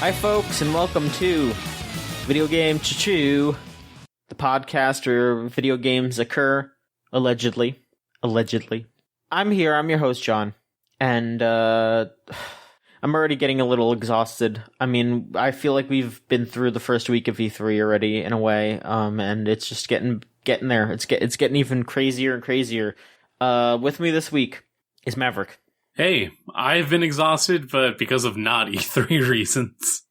Hi, folks, and welcome to Video Game Choo-Choo, the podcast where video games occur, allegedly. I'm here, I'm your host, John, and I'm already getting a little exhausted. I mean, I feel like we've been through the first week of E3 already, in a way, and it's just getting there. It's getting even crazier and crazier. With me this week is Maverick. Hey, I've been exhausted, but because of not E3 reasons.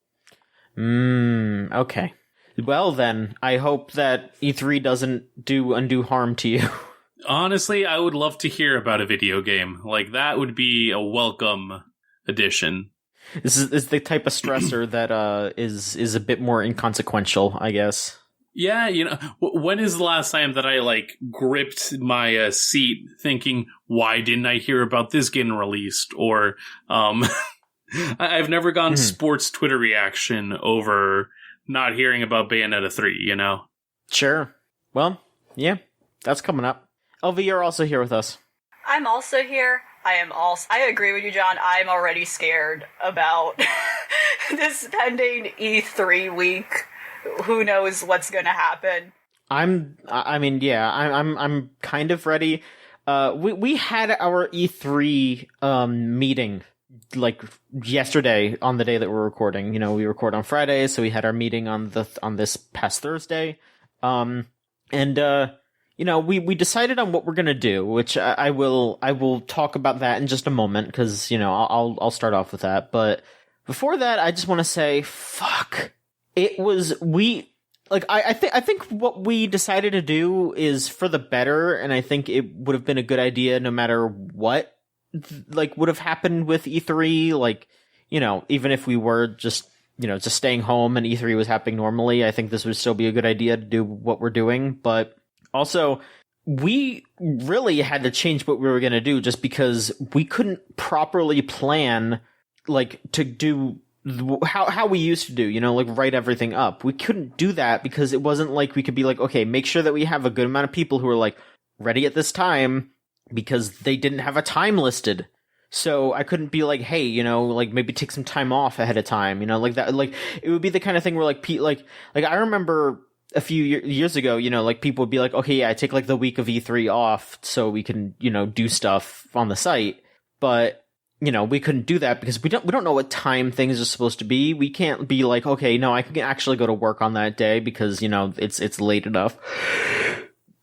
Okay. Well then, I hope that E3 doesn't do undue harm to you. Honestly, I would love to hear about a video game. Like, that would be a welcome addition. This is the type of stressor that is a bit more inconsequential, I guess. Yeah, you know, when is the last time that I, gripped my seat thinking, why didn't I hear about this getting released? Or, I've never gone sports Twitter reaction over not hearing about Bayonetta 3, you know? Sure. Well, yeah, that's coming up. LV, you're also here with us. I'm also here. I agree with you, John. I'm already scared about this pending E3 week. Who knows what's gonna happen? I'm kind of ready. We had our E3 meeting yesterday on the day that we're recording. You know, we record on Friday, so we had our meeting on this past Thursday. We decided on what we're gonna do, which I will talk about that in just a moment, because, you know, I'll start off with that. But before that, I just want to say, fuck. I think what we decided to do is for the better, and I think it would have been a good idea no matter what, would have happened with E3, even if we were just staying home and E3 was happening normally, I think this would still be a good idea to do what we're doing. But also, we really had to change what we were going to do just because we couldn't properly plan, to do how we used to do, write everything up. We couldn't do that because it wasn't like we could be okay, make sure that we have a good amount of people who are ready at this time, because they didn't have a time listed. So I couldn't be hey, maybe take some time off ahead of time, that. It would be the kind of thing where I remember a few years ago, people would be okay, yeah, I take the week of E3 off so we can, do stuff on the site. But we couldn't do that because we don't know what time things are supposed to be. We can't be okay, no, I can actually go to work on that day because, it's late enough.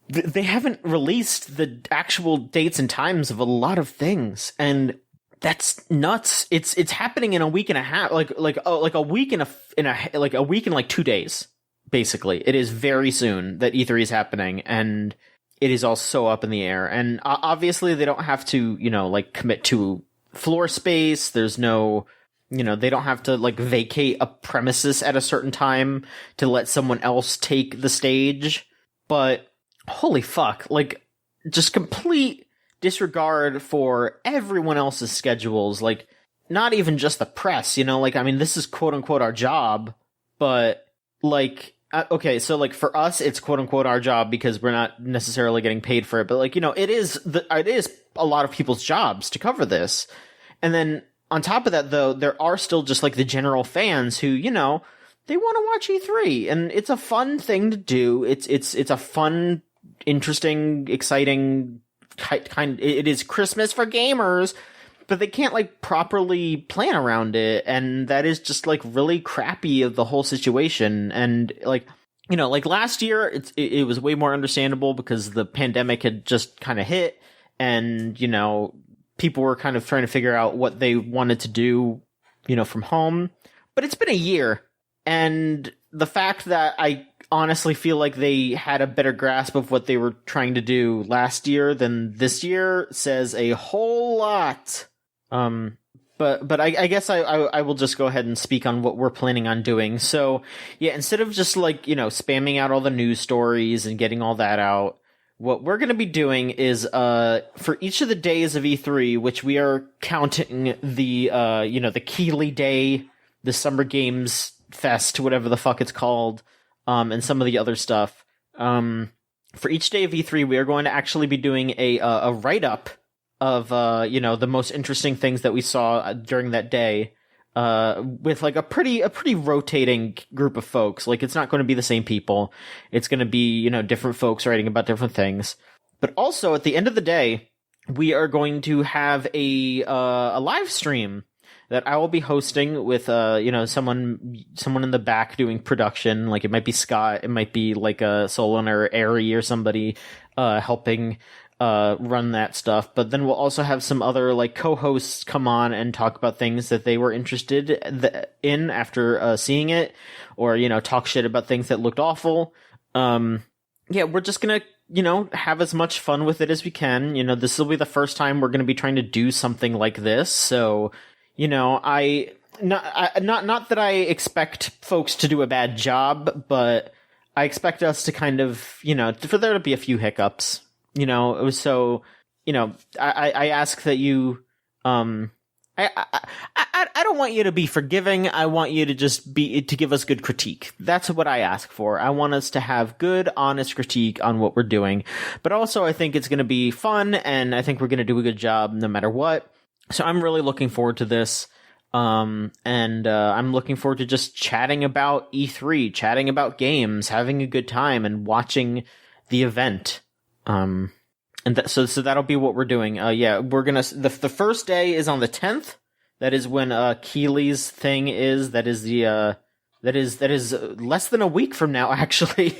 They haven't released the actual dates and times of a lot of things, and that's nuts. It's happening in a week and a half, a week in a week and 2 days. Basically, it is very soon that E3 is happening, and it is all so up in the air. And obviously, they don't have to, commit to floor space. There's no, they don't have to vacate a premises at a certain time to let someone else take the stage. But holy fuck, just complete disregard for everyone else's schedules. Not even just the press, this is quote unquote our job, but okay, so for us, it's quote unquote our job because we're not necessarily getting paid for it. But it is a lot of people's jobs to cover this. And then on top of that, though, there are still just the general fans who, they want to watch E3, and it's a fun thing to do. It's a fun, interesting, exciting kind. It is Christmas for gamers, but they can't properly plan around it, and that is just really crappy of the whole situation. And last year, it was way more understandable because the pandemic had just kind of hit, and people were kind of trying to figure out what they wanted to do, from home. But it's been a year, and the fact that I honestly feel like they had a better grasp of what they were trying to do last year than this year says a whole lot. But I guess I will just go ahead and speak on what we're planning on doing. So yeah, instead of just spamming out all the news stories and getting all that out, what we're going to be doing is, for each of the days of E3, which we are counting the Keighley Day, the Summer Games Fest, whatever the fuck it's called, and some of the other stuff. For each day of E3, we are going to actually be doing a write-up of, the most interesting things that we saw during that day. with like a pretty rotating group of folks. Like, it's not going to be the same people. It's going to be, you know, different folks writing about different things. But also, at the end of the day, we are going to have a live stream that I will be hosting with, you know, someone in the back doing production. Like, it might be Scott, it might be like a Solon or Ari or somebody, helping, run that stuff. But then we'll also have some other, like, co-hosts come on and talk about things that they were interested in after, seeing it, or, you know, talk shit about things that looked awful. Yeah, we're just gonna, you know, have as much fun with it as we can. You know, this will be the first time we're gonna be trying to do something like this, so, you know, not that I expect folks to do a bad job, but I expect us to kind of, you know, for there to be a few hiccups, you know. So, you know, I ask that you, I don't want you to be forgiving. I want you to just to give us good critique. That's what I ask for. I want us to have good, honest critique on what we're doing. But also, I think it's going to be fun, and I think we're going to do a good job no matter what. So I'm really looking forward to this. And I'm looking forward to just chatting about E3, chatting about games, having a good time, and watching the event. And so that'll be what we're doing. Yeah, we're gonna, the first day is on the 10th. That is when, Keely's thing is. That is less than a week from now, actually.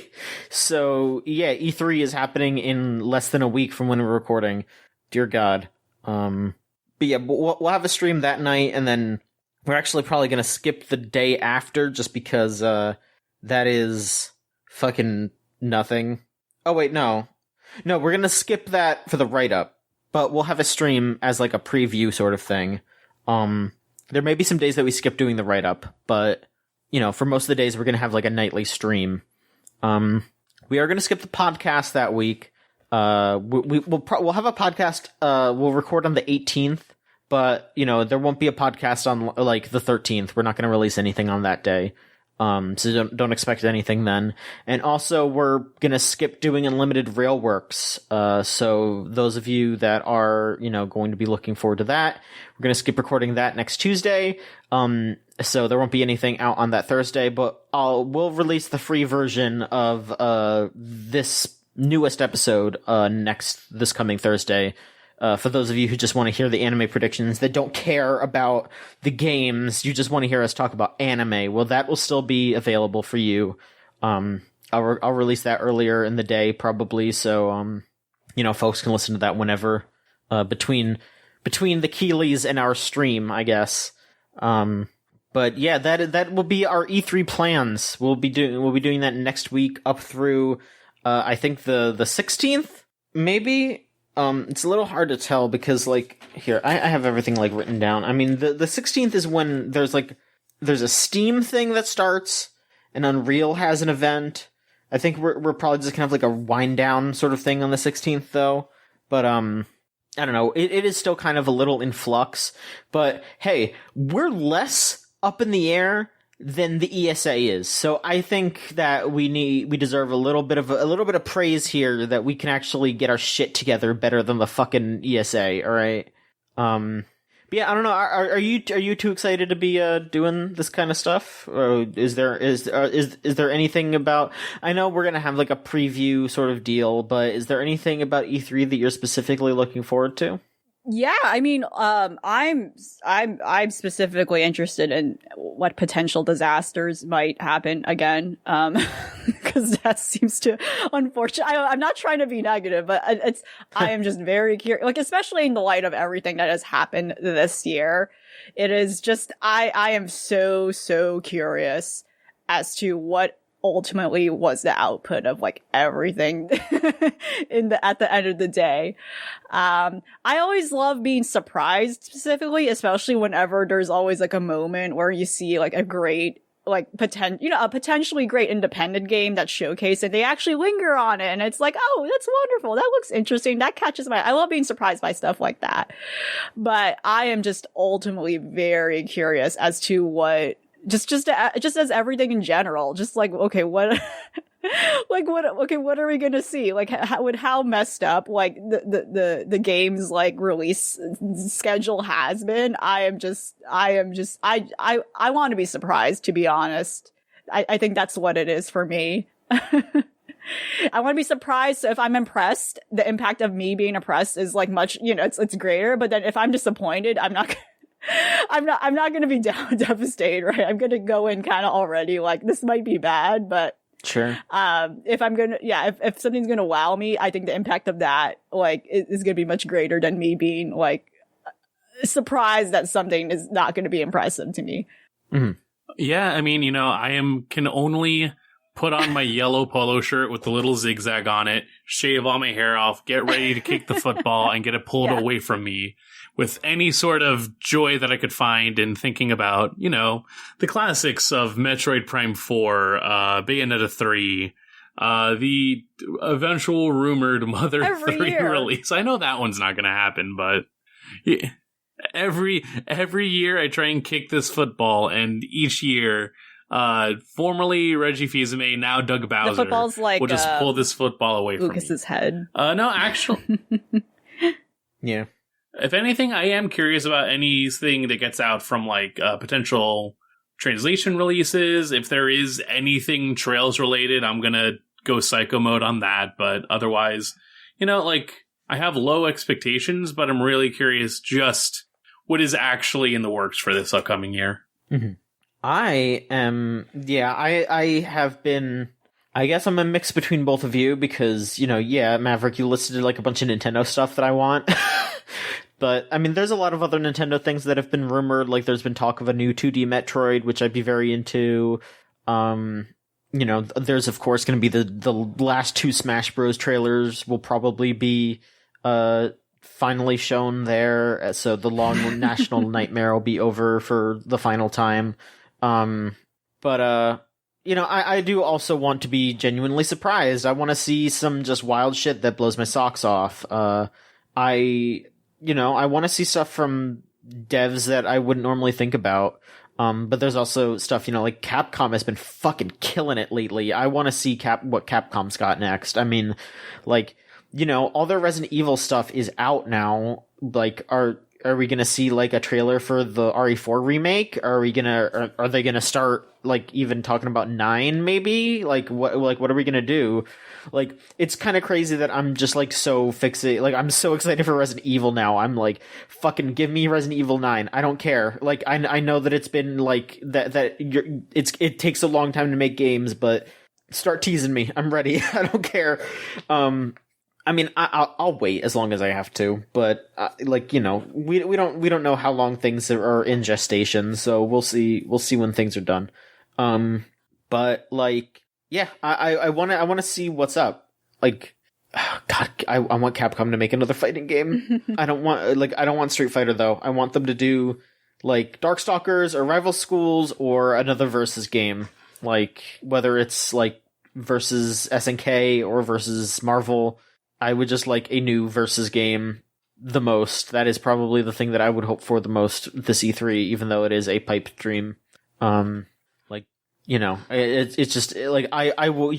So, yeah, E3 is happening in less than a week from when we're recording. Dear God. But yeah, we'll have a stream that night, and then we're actually probably gonna skip the day after, just because, that is fucking nothing. Oh wait, no, we're gonna skip that for the write-up, but we'll have a stream as like a preview sort of thing. There may be some days that we skip doing the write-up, but, you know, for most of the days we're gonna have like a nightly stream. We are gonna skip the podcast that week. We'll have a podcast, we'll record on the 18th, but, you know, there won't be a podcast on, like, the 13th. We're not gonna release anything on that day. So don't expect anything then. And also, we're gonna skip doing Unlimited Railworks. So those of you that are, you know, going to be looking forward to that, we're gonna skip recording that next Tuesday. So there won't be anything out on that Thursday, but we'll release the free version of, this newest episode, this coming Thursday. For those of you who just want to hear the anime predictions, that don't care about the games, you just want to hear us talk about anime, well, that will still be available for you. I'll release that earlier in the day, probably, so, you know, folks can listen to that whenever, between the Keeleys and our stream, I guess. But yeah, that will be our E3 plans. We'll be doing that next week up through, I think the 16th, maybe. It's a little hard to tell because, like, here, I have everything, like, written down. I mean, the 16th is when there's a Steam thing that starts, and Unreal has an event. I think we're probably just kind of like a wind down sort of thing on the 16th, though. But, I don't know. It is still kind of a little in flux. But, hey, we're less up in the air than the ESA is. So I think that we deserve a little bit of praise here, that we can actually get our shit together better than the fucking ESA, all right? But yeah, I don't know. Are you too excited to be doing this kind of stuff? Or is there anything about, I know we're going to have like a preview sort of deal, but is there anything about E3 that you're specifically looking forward to? Yeah, I mean, I'm specifically interested in what potential disasters might happen again, because that seems to, unfortunately, I'm not trying to be negative, but I am just very curious, like, especially in the light of everything that has happened this year. It is just, I am so curious as to what ultimately was the output of like everything at the end of the day. I always love being surprised, specifically, especially whenever there's always like a moment where you see like a great, like a potentially great independent game that's showcased and they actually linger on it. And it's like, oh, that's wonderful. That looks interesting. That catches my eye. I love being surprised by stuff like that. But I am just ultimately very curious as to what, just as everything in general, just like, okay, what Like what? Okay, what are we gonna see? Like how messed up like the game's like release schedule has been. I want to be surprised, to be honest. I think that's what it is for me. I want to be surprised. So if I'm impressed, the impact of me being impressed is like much, it's greater. But then if I'm disappointed, I'm not going to be devastated, right? I'm going to go in kind of already like this might be bad, but sure. If something's going to wow me, I think the impact of that like is going to be much greater than me being like surprised that something is not going to be impressive to me. Mm-hmm. Yeah, I mean, can only put on my yellow polo shirt with the little zigzag on it, shave all my hair off, get ready to kick the football and get it pulled away from me with any sort of joy that I could find in thinking about, the classics of Metroid Prime 4, Bayonetta 3, the eventual rumored Mother 3 release. I know that one's not going to happen, but every year I try and kick this football, and each year formerly Reggie Fils-Aimé, now Doug Bowser, the football's like, will just pull this football away from me. Lucas's head. No, actually. Yeah. If anything, I am curious about anything that gets out from like potential translation releases. If there is anything Trails related, I'm going to go psycho mode on that. But otherwise, I have low expectations, but I'm really curious just what is actually in the works for this upcoming year. Mm-hmm. I have been, I guess I'm a mix between both of you because, Maverick, you listed like a bunch of Nintendo stuff that I want. But, I mean, there's a lot of other Nintendo things that have been rumored. Like, there's been talk of a new 2D Metroid, which I'd be very into. There's, of course, going to be the last two Smash Bros. Trailers will probably be finally shown there. So the long national nightmare will be over for the final time. I do also want to be genuinely surprised. I want to see some just wild shit that blows my socks off. I want to see stuff from devs that I wouldn't normally think about. But there's also stuff, like Capcom has been fucking killing it lately. I want to see what Capcom's got next. I mean, all their Resident Evil stuff is out now. Like, are we gonna see like a trailer for the RE4 remake? Are they gonna start like even talking about 9 maybe? What are we gonna do? Like, it's kind of crazy that I'm just like so fixated. Like, I'm so excited for Resident Evil now. I'm like, fucking give me Resident Evil 9. I don't care. Like, I know that it's been like it takes a long time to make games, but start teasing me. I'm ready. I don't care. I mean, I'll wait as long as I have to, but we don't know how long things are in gestation, so we'll see when things are done. But like, yeah, I want to see what's up. Like, God, I want Capcom to make another fighting game. I don't want Street Fighter though. I want them to do like Darkstalkers or Rival Schools or another versus game, like whether it's like versus SNK or versus Marvel. I would just like a new versus game the most. That is probably the thing that I would hope for the most this E3, even though it is a pipe dream. It's just like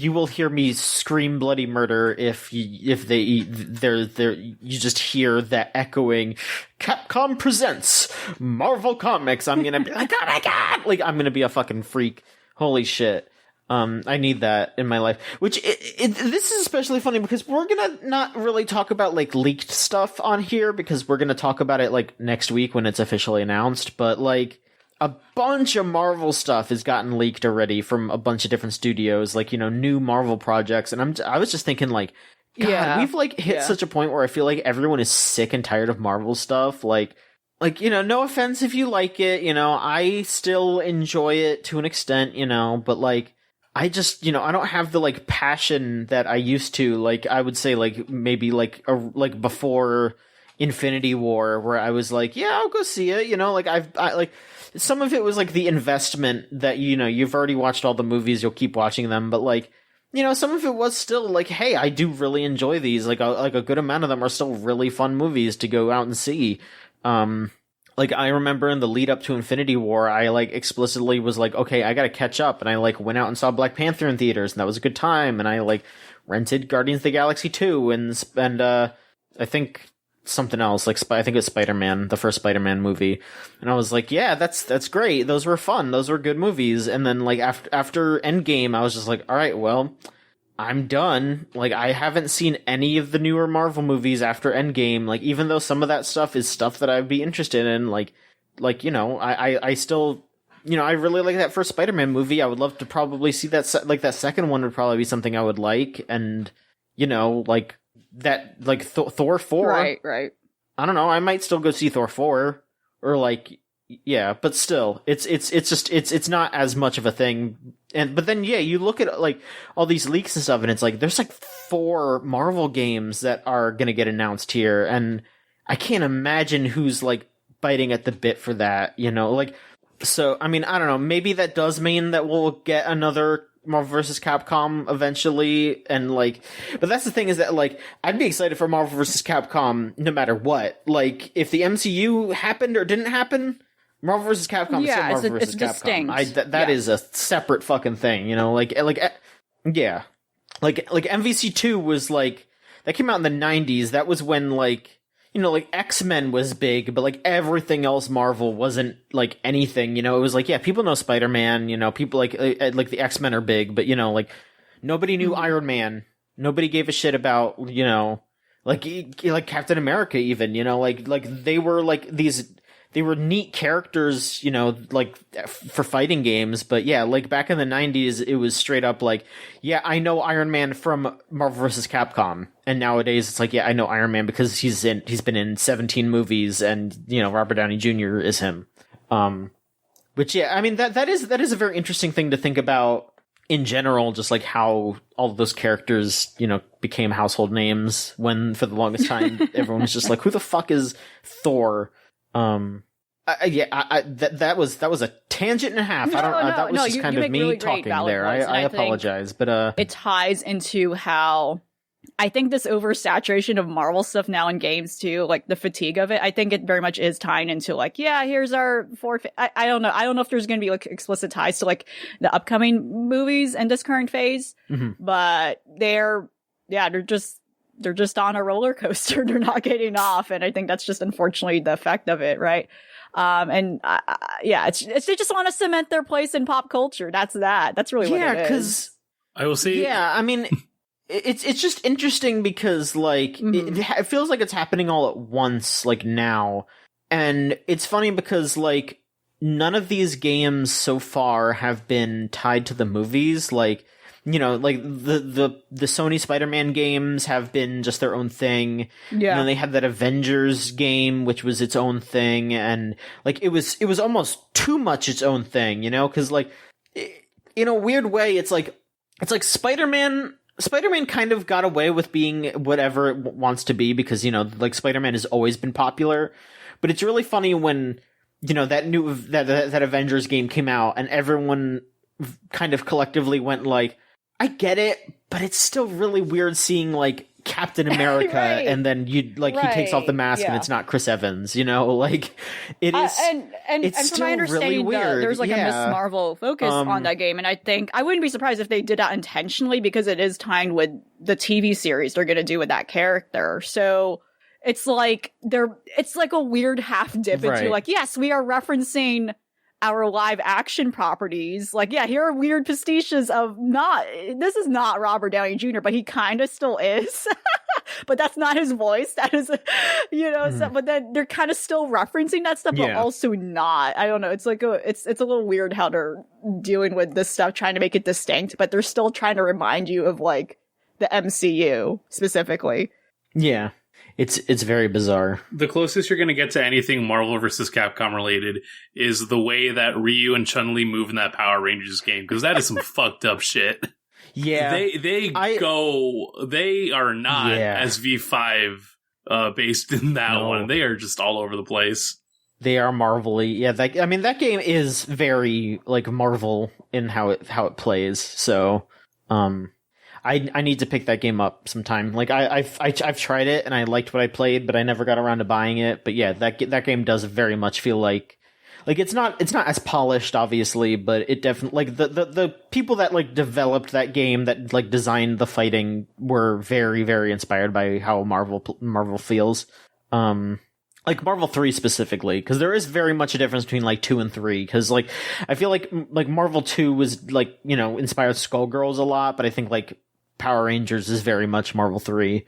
you will hear me scream bloody murder if you just hear that echoing Capcom presents Marvel Comics. I'm gonna be like, oh my God! Like, I'm gonna be a fucking freak. Holy shit. I need that in my life, which this is especially funny because we're gonna not really talk about like leaked stuff on here because we're gonna talk about it like next week when it's officially announced, but like a bunch of Marvel stuff has gotten leaked already from a bunch of different studios, like, new Marvel projects. And I was just thinking like, God, we've like hit such a point where I feel like everyone is sick and tired of Marvel stuff. Like, no offense if you like it, I still enjoy it to an extent, but like, I just, I don't have the like passion that I used to. Like, I would say like maybe like before Infinity War, where I was like, yeah, I'll go see it. Like I like some of it was like the investment that you've already watched all the movies, you'll keep watching them, but like some of it was still like, hey, I do really enjoy these. Like a good amount of them are still really fun movies to go out and see. like, I remember in the lead up to Infinity War, I, like, explicitly was like, okay, I gotta catch up, and I, like, went out and saw Black Panther in theaters, and that was a good time, and I, like, rented Guardians of the Galaxy 2, and I think something else, like, I think it was Spider-Man, the first Spider-Man movie, and I was like, yeah, that's great, those were fun, those were good movies, and then, like, after Endgame, I was just like, alright, well, I'm done. Like, I haven't seen any of the newer Marvel movies after Endgame. Like, even though some of that stuff is stuff that I'd be interested in, like, you know, I still, you know, I really like that first Spider-Man movie. I would love to probably see that, that second one would probably be something I would like. And, you know, like, that, like, Thor 4. Right. I don't know, I might still go see Thor 4. Or, like, yeah, but still, it's not as much of a thing. But then, yeah, you look at, like, all these leaks and stuff, and it's like, there's, like, 4 Marvel games that are gonna get announced here, and I can't imagine who's, like, biting at the bit for that, you know? Like, so, I mean, I don't know, maybe that does mean that we'll get another Marvel vs. Capcom eventually, and, like, but that's the thing, is that, like, I'd be excited for Marvel vs. Capcom no matter what. Like, if the MCU happened or didn't happen, Marvel vs. Capcom is still Marvel vs. Capcom. That is a separate fucking thing, you know? Yeah. Like MVC 2 was, like, that came out in the 90s. That was when, like, you know, like, X-Men was big, but, like, everything else Marvel wasn't, like, anything, you know? It was like, yeah, people know Spider-Man, you know, people, like the X-Men are big, but, you know, like, nobody knew Iron Man. Nobody gave a shit about, you know, like Captain America even, you know? Like, they were, like, they were neat characters, you know, like, for fighting games, but yeah, like, back in the 90s, it was straight up like, yeah, I know Iron Man from Marvel vs. Capcom, and nowadays it's like, yeah, I know Iron Man because he's been in 17 movies, and, you know, Robert Downey Jr. is him. Which, yeah, I mean, that is a very interesting thing to think about in general, just, like, how all of those characters, you know, became household names, when, for the longest time, everyone was just like, who the fuck is Thor? That was a tangent and a half. That was just kind of me really talking there. I apologize, but it ties into how I think this oversaturation of Marvel stuff now in games too, like the fatigue of it. I think it very much is tying into, like, yeah, here's our 4. I don't know. I don't know if there's going to be, like, explicit ties to, like, the upcoming movies in this current phase, but they're just on a roller coaster. They're not getting off. And I think that's just unfortunately the effect of it. Right. It's they just want to cement their place in pop culture. That's really what it is. Yeah. 'Cause I will say, yeah, I mean, it's just interesting because, like, it feels like it's happening all at once, like, now. And it's funny because, like, none of these games so far have been tied to the movies. Like, you know, like, the Sony Spider-Man games have been just their own thing. Yeah. And then they had that Avengers game, which was its own thing. And, like, it was almost too much its own thing, you know? 'Cause, like, in a weird way, it's like Spider-Man kind of got away with being whatever it wants to be because, you know, like, Spider-Man has always been popular. But it's really funny when, you know, that Avengers game came out and everyone kind of collectively went like, I get it, but it's still really weird seeing, like, Captain America right. and then he takes off the mask and it's not Chris Evans, you know, like, it is and from my understanding, really weird. There's, like, a Miss Marvel focus on that game, and I think I wouldn't be surprised if they did that intentionally because it is tying with the TV series they're going to do with that character. So it's like a weird half dip into, like, yes, we are referencing our live action properties. Like, yeah, here are weird pastiches of this is not Robert Downey Jr., but he kind of still is. But that's not his voice. That is, you know, so, but then they're kind of still referencing that stuff, but also not. I don't know. It's like it's a little weird how they're dealing with this stuff, trying to make it distinct, but they're still trying to remind you of, like, the MCU specifically. Yeah. It's very bizarre. The closest you're going to get to anything Marvel vs. Capcom related is the way that Ryu and Chun-Li move in that Power Rangers game, because that is some fucked up shit. Yeah. They are not SV5 based in that one. They are just all over the place. They are Marvel-y. Yeah, that game is very, like, Marvel in how it plays. So, I I need to pick that game up sometime. Like I've tried it and I liked what I played, but I never got around to buying it. But yeah, that game does very much feel like it's not as polished, obviously, but it definitely, like, the people that like developed that game, that like designed the fighting, were very, very inspired by how Marvel feels. Like Marvel 3 specifically, because there is very much a difference between like 2 and 3. Because like I feel like Marvel 2 was like, you know, inspired Skullgirls a lot, but I think like Power Rangers is very much Marvel 3.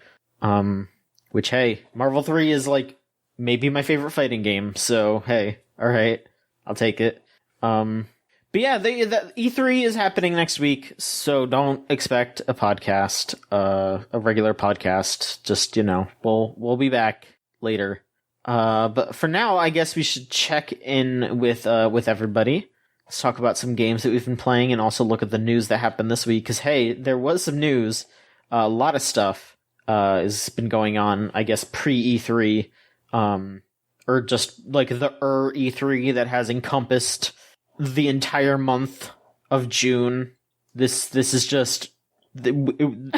Which, hey, Marvel 3 is like maybe my favorite fighting game. So hey, all right, I'll take it. But yeah, the E3 is happening next week, so don't expect a podcast, a regular podcast. Just, you know, we'll be back later. But for now, I guess we should check in with everybody. Let's talk about some games that we've been playing and also look at the news that happened this week. Because, hey, there was some news. A lot of stuff has been going on, I guess, pre-E3. Or just, like, the E3 that has encompassed the entire month of June. This is just... we're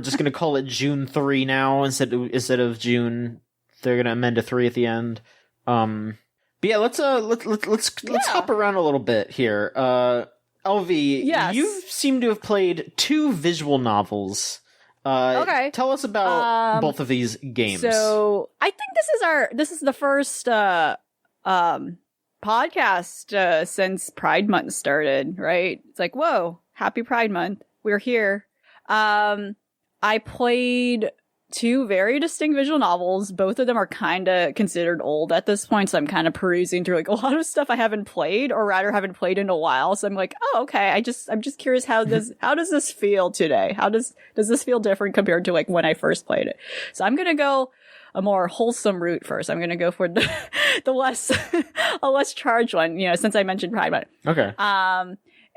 just going to call it June 3 now instead of June... They're gonna amend to 3 at the end. But yeah, let's hop around a little bit here. LV, yes. You seem to have played 2 visual novels. Okay. Tell us about both of these games. So I think this is the first podcast since Pride Month started, right? It's like, whoa, happy Pride Month. We're here. I played 2 very distinct visual novels. Both of them are kind of considered old at this point, so I'm kind of perusing through like a lot of stuff I haven't played, or rather haven't played in a while. So I'm like, oh, okay. I'm just curious how does this feel today? How does this feel different compared to like when I first played it? So I'm gonna go a more wholesome route first. I'm gonna go for the less a less charged one. You know, since I mentioned Pride Month. Okay.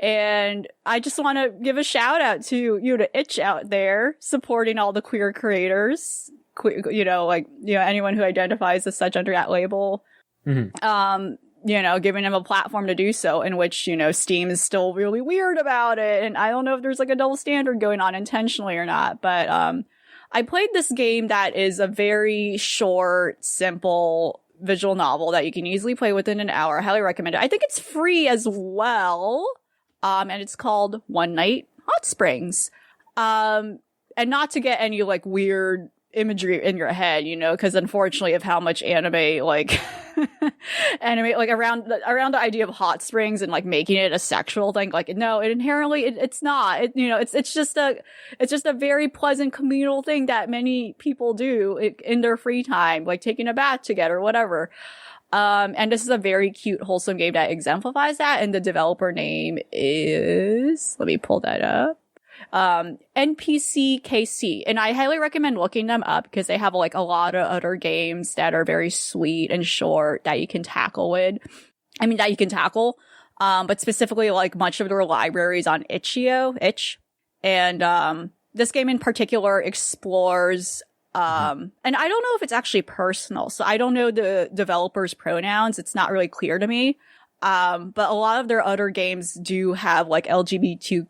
And I just want to give a shout out to Itch out there supporting all the queer creators, anyone who identifies as such under that label. Mm-hmm. Giving them a platform to do so, in which, Steam is still really weird about it. And I don't know if there's like a double standard going on intentionally or not, but, I played this game that is a very short, simple visual novel that you can easily play within an hour. I highly recommend it. I think it's free as well. And it's called One Night Hot Springs. And not to get any like weird imagery in your head, because unfortunately of how much anime like around the idea of hot springs and like making it a sexual thing, like no, it inherently it's not. It's just a very pleasant communal thing that many people do in their free time, like taking a bath together, whatever. And this is a very cute, wholesome game that exemplifies that. And the developer name is, let me pull that up, NPCKC. And I highly recommend looking them up because they have like a lot of other games that are very sweet and short that you can tackle. But specifically like much of their libraries on Itch. And, this game in particular explores and I don't know if it's actually personal, so I don't know the developers' pronouns. It's not really clear to me. But a lot of their other games do have like LGBTQ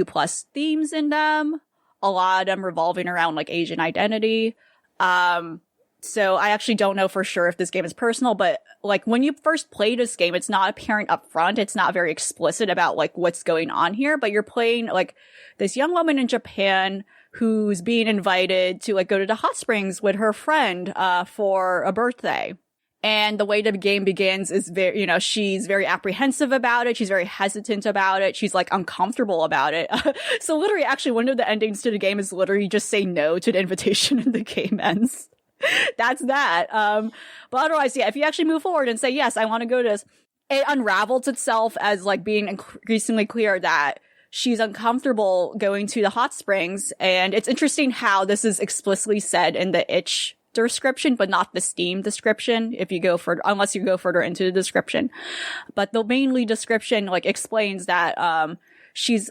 plus themes in them. A lot of them revolving around like Asian identity. So I actually don't know for sure if this game is personal, but like when you first play this game, it's not apparent up front. It's not very explicit about like what's going on here, but you're playing like this young woman in Japan who's being invited to like go to the hot springs with her friend for a birthday. And the way the game begins is very, she's very apprehensive about it. She's very hesitant about it. She's like uncomfortable about it. So literally, actually, one of the endings to the game is literally just say no to the invitation and the game ends. That's that. But otherwise, yeah, if you actually move forward and say, yes, I want to go to this, it unravels itself as like being increasingly clear that she's uncomfortable going to the hot springs. And it's interesting how this is explicitly said in the Itch description, but not the Steam description unless you go further into the description. But the mainly description like explains that she's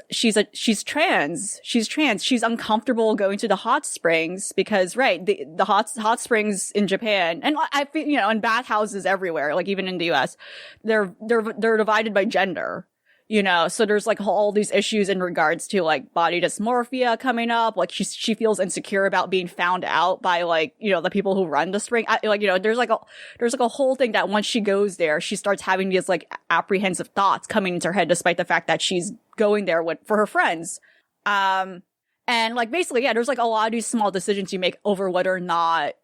trans. She's uncomfortable going to the hot springs because the hot springs in Japan, and I feel, and bathhouses everywhere, like even in the US, they're divided by gender. you know, so there's like all these issues in regards to like body dysmorphia coming up. Like she feels insecure about being found out by like, you know, the people who run the spring. Like, you know, there's like a whole thing that once she goes there, she starts having these like apprehensive thoughts coming into her head, despite the fact that she's going there for her friends. And like basically, yeah, there's like a lot of these small decisions you make over whether or not,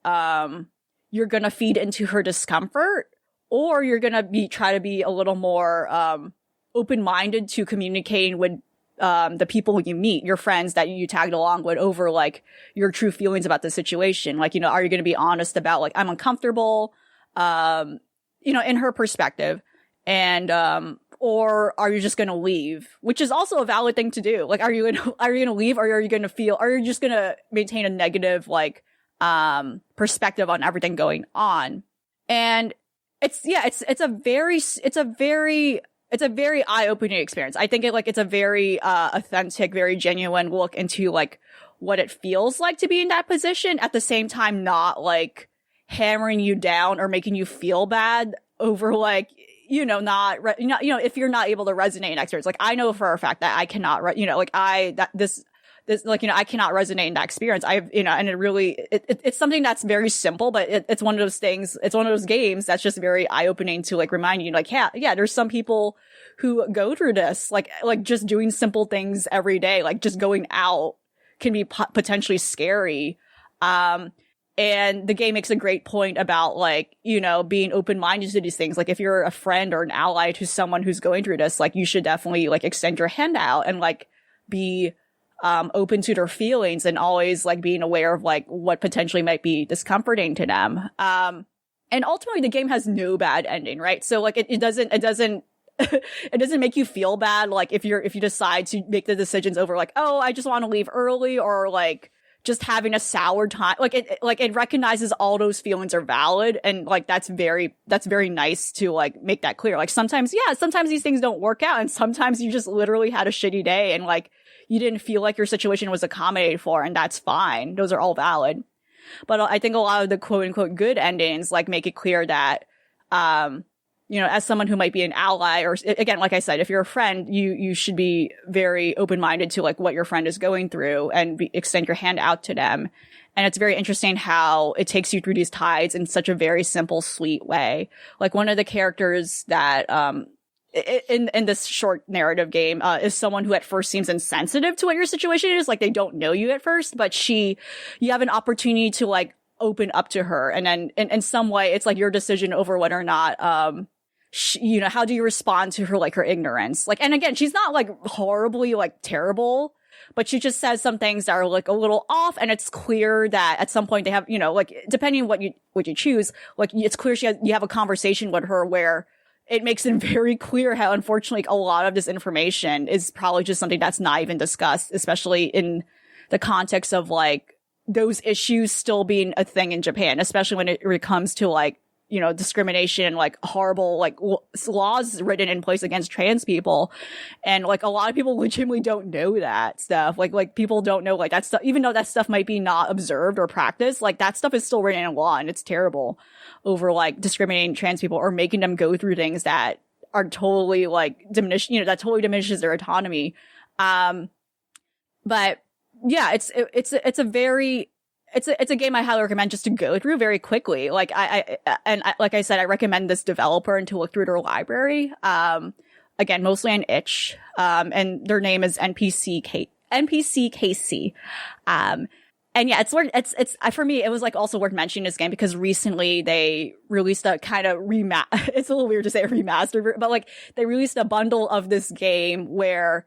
you're gonna feed into her discomfort, or you're gonna try to be a little more, open-minded to communicating with the people you meet, your friends that you tagged along with, over like your true feelings about the situation. Like, you know, are you going to be honest about like, I'm uncomfortable, you know, in her perspective, and or are you just going to leave, which is also a valid thing to do. Like, are you going to leave, or are you going to are you just going to maintain a negative like perspective on everything going on? And it's a very eye-opening experience. I think it's a very authentic, very genuine look into like what it feels like to be in that position, at the same time not like hammering you down or making you feel bad over like, you know, if you're not able to resonate in that experience. Like, I know for a fact that I cannot, you know, like this like, you know, I cannot resonate in that experience. You know, and it really, it's something that's very simple, but it's one of those things, it's one of those games that's just very eye-opening to like remind you, like, yeah, there's some people who go through this, like just doing simple things every day, like just going out can be potentially scary. And the game makes a great point about like, you know, being open-minded to these things. Like, if you're a friend or an ally to someone who's going through this, like, you should definitely like extend your hand out and like be open to their feelings, and always like being aware of like what potentially might be discomforting to them. And ultimately the game has no bad ending, right? So like it doesn't it doesn't make you feel bad. Like if you decide to make the decisions over like, oh, I just want to leave early, or like just having a sour time, like it recognizes all those feelings are valid. And like, that's very nice to like make that clear. Like sometimes these things don't work out, and sometimes you just literally had a shitty day and like, you didn't feel like your situation was accommodated for, and that's fine. Those are all valid. But I think a lot of the quote unquote good endings like make it clear that, you know, as someone who might be an ally, or again, like I said, if you're a friend, you should be very open-minded to like what your friend is going through, and extend your hand out to them. And it's very interesting how it takes you through these tides in such a very simple, sweet way. Like, one of the characters that, in this short narrative game, is someone who at first seems insensitive to what your situation is. Like, they don't know you at first, but you have an opportunity to like open up to her. And then in some way, it's like your decision over whether or not, you know, how do you respond to her, like her ignorance? Like, and again, she's not like horribly like terrible, but she just says some things that are like a little off. And it's clear that at some point they have, you know, like depending on what you choose, like it's clear you have a conversation with her where it makes it very clear how, unfortunately, a lot of this information is probably just something that's not even discussed, especially in the context of like those issues still being a thing in Japan, especially when it comes to like, you know, discrimination and like horrible like laws written in place against trans people. And like a lot of people legitimately don't know that stuff. Like people don't know like that stuff, even though that stuff might be not observed or practiced, like that stuff is still written in law, and it's terrible, over like discriminating trans people or making them go through things that are totally like diminish, you know, that totally diminishes their autonomy. But yeah, it's a game I highly recommend just to go through very quickly. Like like I said, I recommend this developer and to look through their library. Again, mostly on itch. And their name is NPCKC. And yeah, it's for me, it was like also worth mentioning this game because recently they released a kind of it's a little weird to say a remaster, but like they released a bundle of this game where,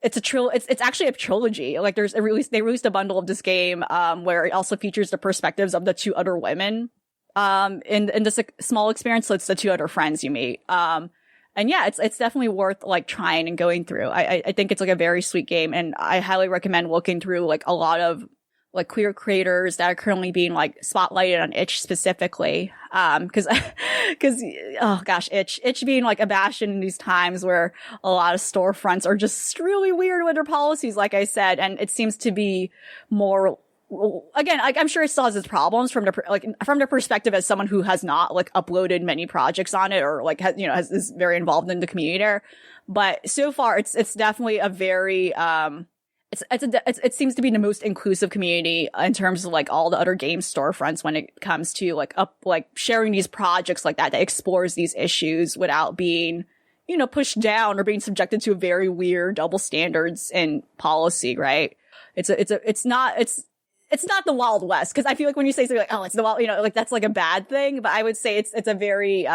it's actually a trilogy. Like they released a bundle of this game, where it also features the perspectives of the two other women, in this small experience. So it's the two other friends you meet. And yeah, it's definitely worth like trying and going through. I think it's like a very sweet game, and I highly recommend looking through like a lot of like queer creators that are currently being like spotlighted on itch specifically. Cause oh gosh, itch being like a bastion in these times where a lot of storefronts are just really weird with their policies, like I said, and it seems to be more again, like, I'm sure it still has its problems from the perspective as someone who has not like uploaded many projects on it or like is very involved in the community there. But so far, it's definitely a very it seems to be the most inclusive community in terms of like all the other game storefronts when it comes to like sharing these projects like that explores these issues without being pushed down or being subjected to very weird double standards in policy, right? It's not the Wild West, because I feel like when you say something like, oh, it's the Wild, like that's like a bad thing, but I would say it's a very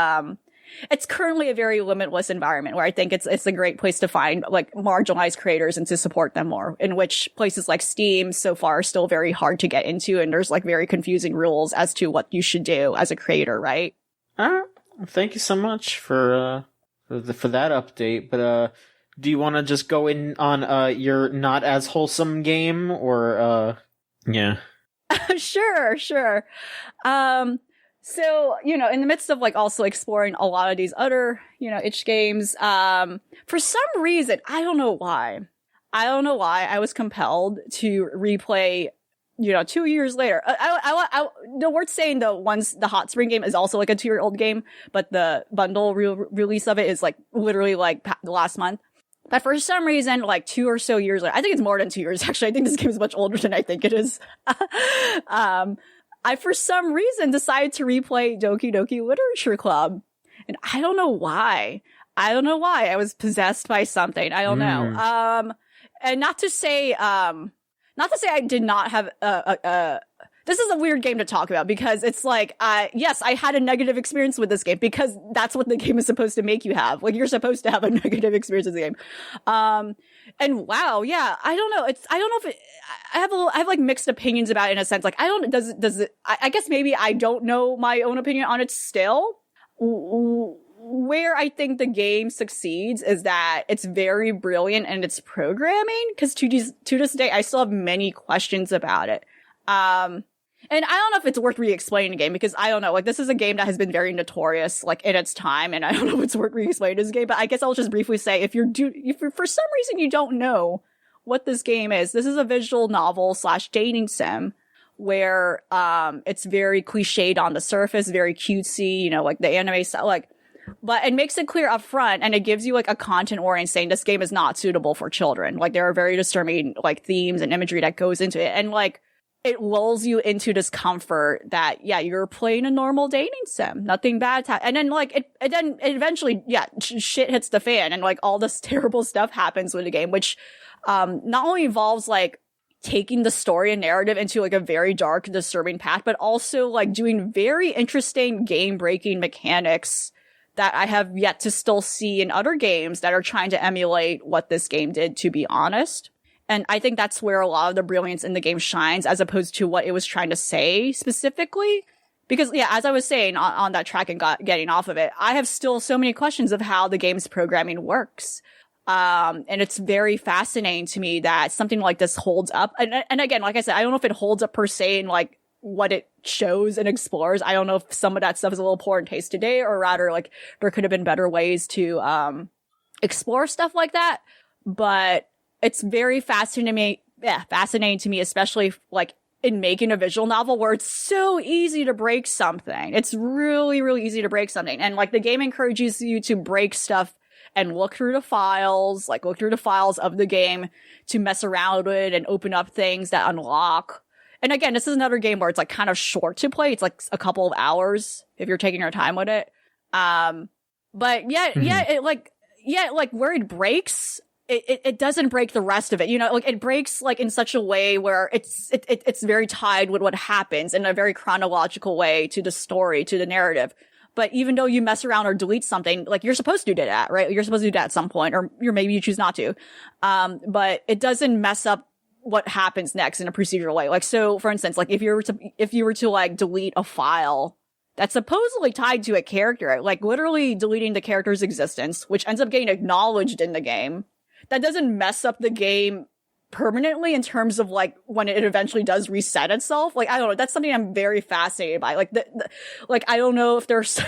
it's currently a very limitless environment where I think it's a great place to find like marginalized creators and to support them more, in which places like Steam so far are still very hard to get into, and there's like very confusing rules as to what you should do as a creator, right? Thank you so much for that update, but do you want to just go in on your not as wholesome game, or yeah? Sure. So, in the midst of like also exploring a lot of these other, itch games, for some reason, I don't know why I was compelled to replay, 2 years later. The worth saying the Hot Spring game is also like a 2-year-old game, but the bundle release of it is like literally like the last month. But for some reason, like 2 or so years later, I think it's more than 2 years actually. I think this game is much older than I think it is. I, for some reason, decided to replay Doki Doki Literature Club. And I don't know why. I was possessed by something. I don't know. And not to say I did not have this is a weird game to talk about, because it's like, yes, I had a negative experience with this game, because that's what the game is supposed to make you have. Like, you're supposed to have a negative experience with the game. And wow, yeah, I don't know. I don't know if I have like mixed opinions about it in a sense. Like, I guess maybe I don't know my own opinion on it still. Where I think the game succeeds is that it's very brilliant in its programming, because to this day, I still have many questions about it. And I don't know if it's worth re-explaining the game, because I don't know, like, this is a game that has been very notorious, like, in its time, and I don't know if it's worth re-explaining this game, but I guess I'll just briefly say, if for some reason you don't know what this game is, this is a visual novel / dating sim, where, it's very cliched on the surface, very cutesy, like, the anime style, like, but it makes it clear up front, and it gives you, like, a content warning saying this game is not suitable for children. Like, there are very disturbing, like, themes and imagery that goes into it, and, like, it lulls you into this comfort that, yeah, you're playing a normal dating sim. Nothing bad. And then, like, it eventually, yeah, shit hits the fan, and, like, all this terrible stuff happens with the game, which, not only involves, like, taking the story and narrative into, like, a very dark, disturbing path, but also, like, doing very interesting game-breaking mechanics that I have yet to still see in other games that are trying to emulate what this game did, to be honest. And I think that's where a lot of the brilliance in the game shines, as opposed to what it was trying to say specifically. Because, yeah, as I was saying on that track and getting off of it, I have still so many questions of how the game's programming works. And it's very fascinating to me that something like this holds up. And again, like I said, I don't know if it holds up per se in, like, what it shows and explores. I don't know if some of that stuff is a little poor in taste today, or rather, like, there could have been better ways to explore stuff like that. But it's very fascinating to me, especially, like, in making a visual novel where it's so easy to break something. It's really, really easy to break something. And, like, the game encourages you to break stuff and look through the files of the game to mess around with it and open up things that unlock. And again, this is another game where it's, like, kind of short to play. It's, like, a couple of hours if you're taking your time with it. But where it breaks, it doesn't break the rest of it. Like, it breaks, like, in such a way where it's very tied with what happens in a very chronological way to the story, to the narrative. But even though you mess around or delete something, like, you're supposed to do that, right? You're supposed to do that at some point, or maybe you choose not to. But it doesn't mess up what happens next in a procedural way. Like, so, for instance, like, if you were to like delete a file that's supposedly tied to a character, like literally deleting the character's existence, which ends up getting acknowledged in the game, that doesn't mess up the game permanently in terms of like when it eventually does reset itself. Like, I don't know. That's something I'm very fascinated by. Like, like, I don't know if there's,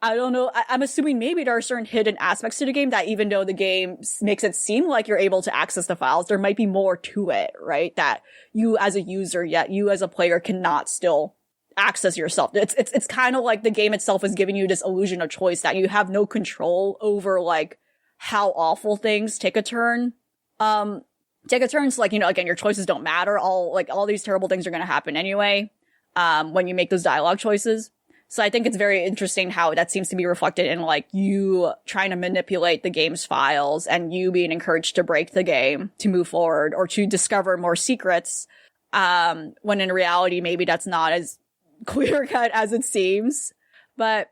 I don't know. I'm assuming maybe there are certain hidden aspects to the game that even though the game makes it seem like you're able to access the files, there might be more to it, right? That you as a user, yet you as a player cannot still access yourself. It's kind of like the game itself is giving you this illusion of choice that you have no control over, like, how awful things take a turn. So, like, you know, again, your choices don't matter. All these terrible things are going to happen anyway, when you make those dialogue choices. So I think it's very interesting how that seems to be reflected in, like, you trying to manipulate the game's files and you being encouraged to break the game to move forward or to discover more secrets, when in reality, maybe that's not as clear cut as it seems. But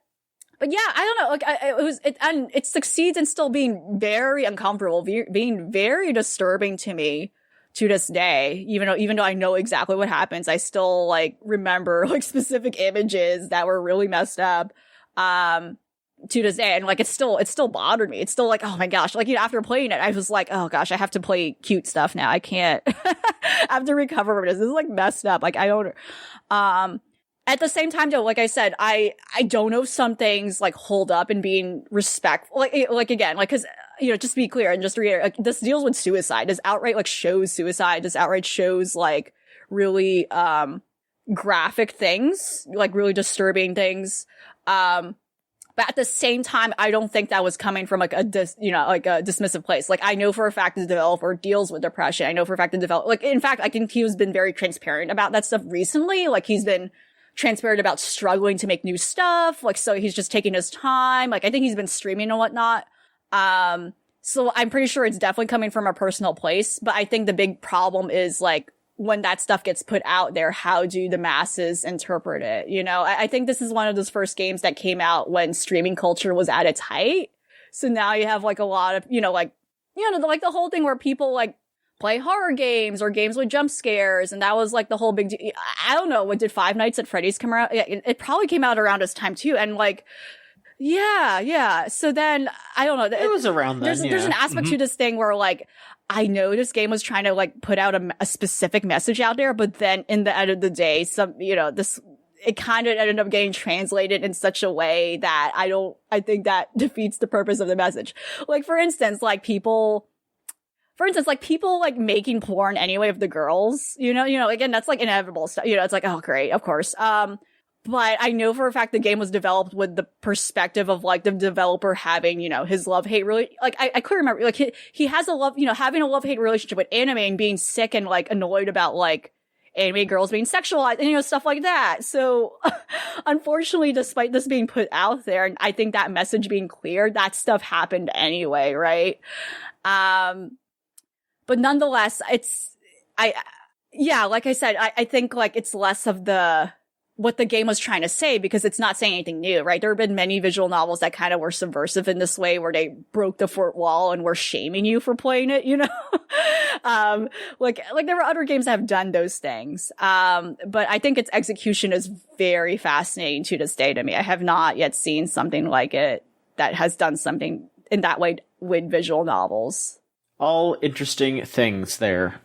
yeah, I don't know. Like, and it succeeds in still being very uncomfortable, being very disturbing to me to this day. Even though I know exactly what happens, I still like remember like specific images that were really messed up. To this day, and like it still bothered me. It's still like, oh my gosh, like, you know, after playing it, I was like, oh gosh, I have to play cute stuff now. I can't. I have to recover from this. This is like messed up. Like, I don't. At the same time, though, like I said, I don't know if some things like hold up and being respectful. Like again, like, cause, you know, just to be clear and just to reiterate, like, this deals with suicide. This outright like shows suicide. This outright shows like really, graphic things, like really disturbing things. But at the same time, I don't think that was coming from like a dismissive place. Like, I know for a fact the developer deals with depression. I know for a fact the developer, like, in fact, I think he has been very transparent about that stuff recently. Like, he's been transparent about struggling to make new stuff. Like, so he's just taking his time. Like, I think he's been streaming and whatnot. So I'm pretty sure it's definitely coming from a personal place. But I think the big problem is like, when that stuff gets put out there, how do the masses interpret it? You know, I think this is one of those first games that came out when streaming culture was at its height. So now you have like a lot of, like the whole thing where people like play horror games or games with jump scares. And that was like the whole big deal. I don't know. What did Five Nights at Freddy's come around? Yeah, it probably came out around this time too. And like, yeah. So then I don't know. It was around then. There's an aspect to this thing where like, I know this game was trying to like put out a specific message out there, but then in the end of the day, it kind of ended up getting translated in such a way that I think that defeats the purpose of the message. Like, for instance, people like making porn anyway of the girls, again, that's like inevitable stuff. It's like, oh, great, of course. But I know for a fact the game was developed with the perspective of like the developer having, his love-hate like I clearly remember like he has a love, having a love-hate relationship with anime and being sick and like annoyed about like anime girls being sexualized and, stuff like that. So unfortunately, despite this being put out there, and I think that message being clear, that stuff happened anyway, right? But nonetheless, like I said, I think like it's less of what the game was trying to say, because it's not saying anything new, right? There have been many visual novels that kind of were subversive in this way, where they broke the fourth wall and were shaming you for playing it, like there were other games that have done those things. But I think its execution is very fascinating to this day to me. I have not yet seen something like it that has done something in that way with visual novels. All interesting things there.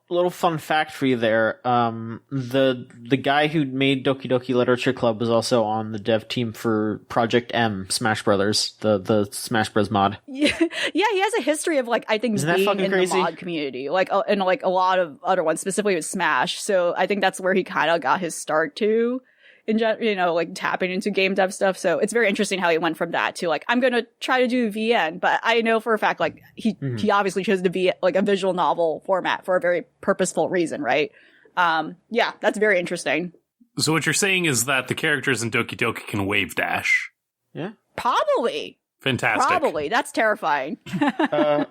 Little fun fact for you there. The guy who made Doki Doki Literature Club was also on the dev team for Project M, Smash Brothers, the Smash Bros mod. Yeah, he has a history of like, I think, being in crazy? The mod community, like, and like a lot of other ones, specifically with Smash. So I think that's where he kind of got his start too, like tapping into game dev stuff. So it's very interesting how he went from that to like, I'm going to try to do VN, but I know for a fact, like he obviously chose to be like a visual novel format for a very purposeful reason. Right. Yeah, that's very interesting. So what you're saying is that the characters in Doki Doki can wave dash. Yeah. Probably. Fantastic. Probably. That's terrifying.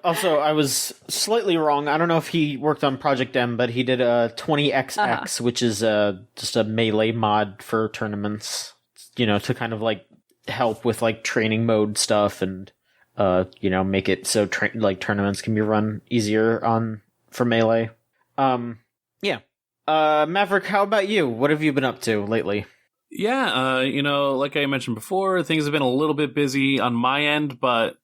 Also, I was slightly wrong. I don't know if he worked on Project M, but he did a 20XX, which is just a melee mod for tournaments, to kind of like help with like training mode stuff and, make it so tournaments can be run easier for melee. Yeah. Maverick, how about you? What have you been up to lately? Yeah, like I mentioned before, things have been a little bit busy on my end, but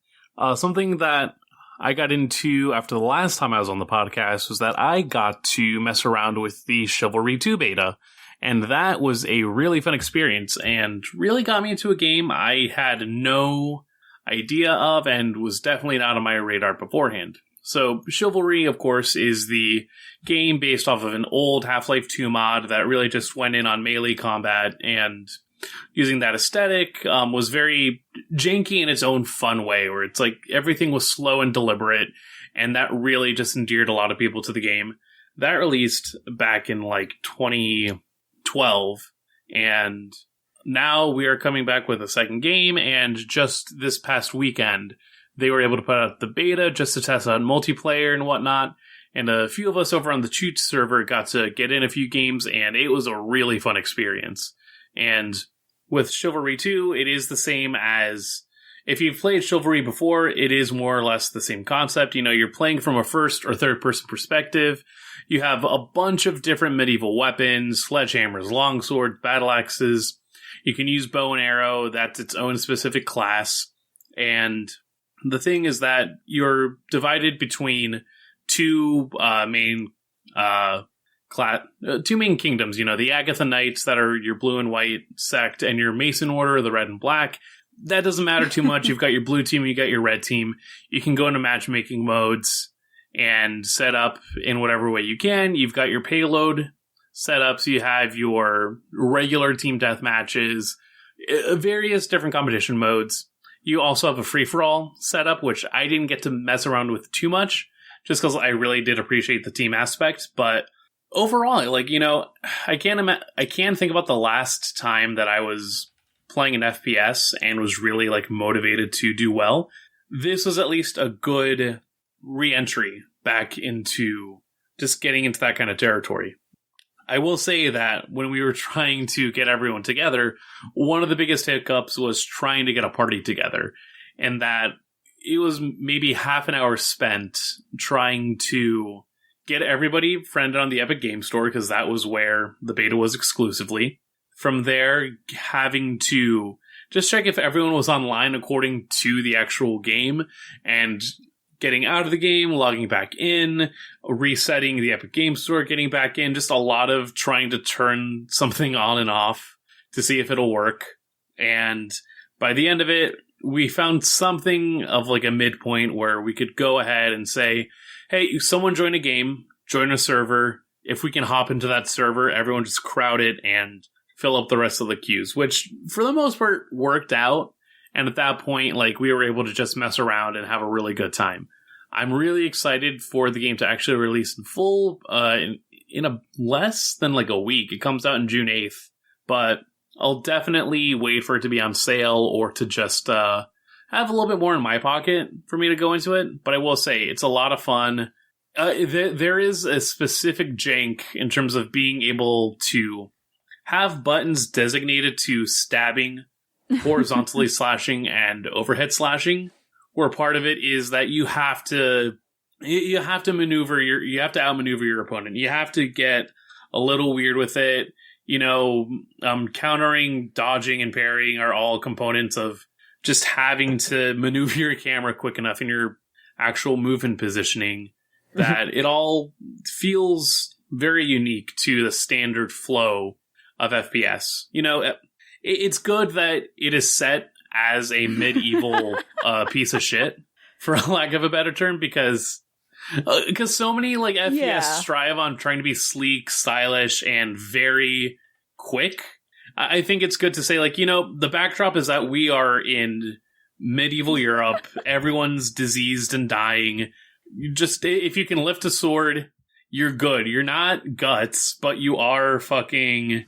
something that I got into after the last time I was on the podcast was that I got to mess around with the Chivalry 2 beta. And that was a really fun experience and really got me into a game I had no idea of and was definitely not on my radar beforehand. So Chivalry, of course, is the game based off of an old Half-Life 2 mod that really just went in on melee combat, and using that aesthetic was very janky in its own fun way, where it's like everything was slow and deliberate, and that really just endeared a lot of people to the game. That released back in like 2012, and now we are coming back with a second game, and just this past weekend, they were able to put out the beta just to test out multiplayer and whatnot, and a few of us over on the Chooch server got to get in a few games, and it was a really fun experience. And with Chivalry 2, it is the same as... If you've played Chivalry before, it is more or less the same concept. You know, you're playing from a first or third person perspective. You have a bunch of different medieval weapons, sledgehammers, longswords, battle axes. You can use bow and arrow. That's its own specific class. And the thing is that you're divided between two main kingdoms. You know, the Agatha Knights that are your blue and white sect, and your Mason Order, the red and black. That doesn't matter too much. You've got your blue team, you got your red team. You can go into matchmaking modes and set up in whatever way you can. You've got your payload set up, so you have your regular team death matches, various different competition modes. You also have a free-for-all setup, which I didn't get to mess around with too much, just because I really did appreciate the team aspect. But overall, like, you know, I can't think about the last time that I was playing an FPS and was really like motivated to do well. This was at least a good re-entry back into just getting into that kind of territory. I will say that when we were trying to get everyone together, one of the biggest hiccups was trying to get a party together, and that it was maybe half an hour spent trying to get everybody friended on the Epic Game Store, because that was where the beta was exclusively. From there, having to just check if everyone was online according to the actual game, and getting out of the game, logging back in, resetting the Epic Game Store, getting back in, just a lot of trying to turn something on and off to see if it'll work. And by the end of it, we found something of like a midpoint where we could go ahead and say, hey, someone join a game, join a server. If we can hop into that server, everyone just crowd it and fill up the rest of the queues, which for the most part worked out. And at that point, like, we were able to just mess around and have a really good time. I'm really excited for the game to actually release in full in a less than like a week. It comes out in June 8th, but I'll definitely wait for it to be on sale or to just have a little bit more in my pocket for me to go into it. But I will say, it's a lot of fun. There is a specific jank in terms of being able to have buttons designated to stabbing, horizontally slashing, and overhead slashing, where part of it is that you have to outmaneuver your opponent. You have to get a little weird with it. You know, countering, dodging, and parrying are all components of just having to maneuver your camera quick enough in your actual movement positioning that it all feels very unique to the standard flow of FPS. You know, it's good that it is set as a medieval piece of shit, for lack of a better term, because so many like FPS strive on trying to be sleek, stylish, and very quick. I think it's good to say, like, you know, the backdrop is that we are in medieval Europe. Everyone's diseased and dying. You just, if you can lift a sword, you're good. You're not Guts, but you are fucking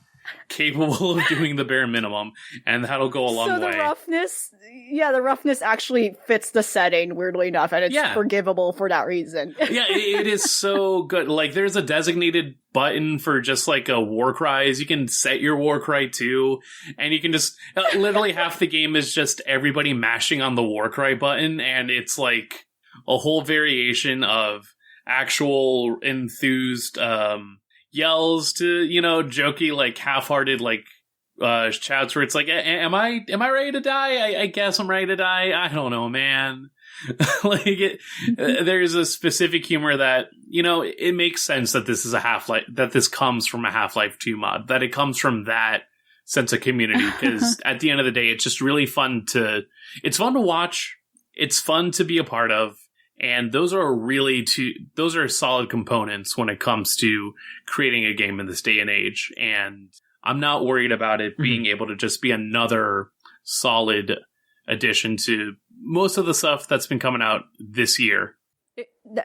capable of doing the bare minimum, and that'll go a long way. So the roughness actually fits the setting, weirdly enough, and it's forgivable for that reason. Yeah, it is so good. Like, there's a designated button for just like a war cries. You can set your war cry too, and you can just literally half the game is just everybody mashing on the war cry button, and it's like a whole variation of actual enthused yells to, you know, jokey, like, half-hearted, like, shouts where it's like, am I ready to die? I guess I'm ready to die. I don't know, man. There's a specific humor that, it makes sense that this is that this comes from a Half-Life 2 mod, that it comes from that sense of community, because at the end of the day, it's just really it's fun to watch, it's fun to be a part of, and those are solid components when it comes to creating a game in this day and age, and I'm not worried about it being able to just be another solid addition to most of the stuff that's been coming out this year.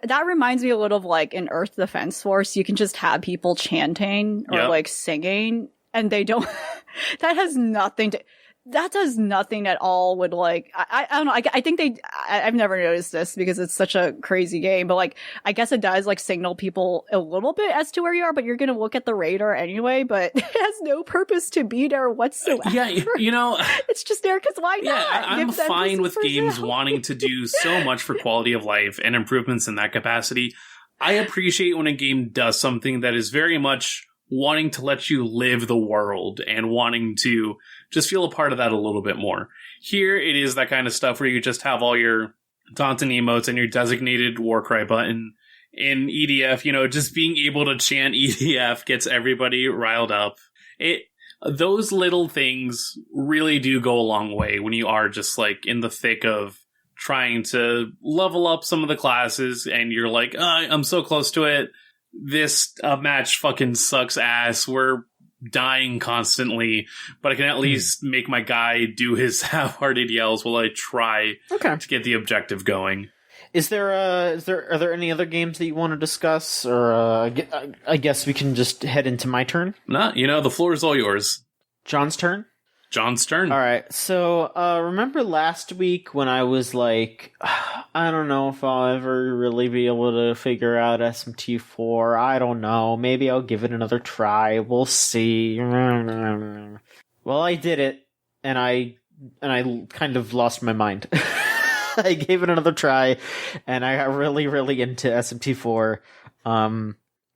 That reminds me a little of like in Earth Defense Force, you can just have people chanting or like singing, and they don't that does nothing at all with like, I don't know. I think I've never noticed this because it's such a crazy game, but like, I guess it does like signal people a little bit as to where you are, but you're going to look at the radar anyway, but it has no purpose to be there whatsoever. Yeah. It's just there because why not? Yeah, I'm fine with games wanting to do so much for quality of life and improvements in that capacity. I appreciate when a game does something that is very much wanting to let you live the world and wanting to just feel a part of that a little bit more. Here, it is that kind of stuff where you just have all your taunting emotes and your designated war cry button. In EDF, just being able to chant EDF gets everybody riled up. Those little things really do go a long way when you are just like in the thick of trying to level up some of the classes and you're like, I'm so close to it. This match fucking sucks ass. We're dying constantly, but I can at least make my guy do his half-hearted yells while I try to get the objective going. Are there any other games that you want to discuss, or I guess we can just head into my turn? Nah, the floor is all yours. John's turn? John's turn. All right. So, remember last week when I was like, I don't know if I'll ever really be able to figure out SMT4. I don't know. Maybe I'll give it another try. We'll see. Well, I did it, and I kind of lost my mind. I gave it another try, and I got really, really into SMT4. I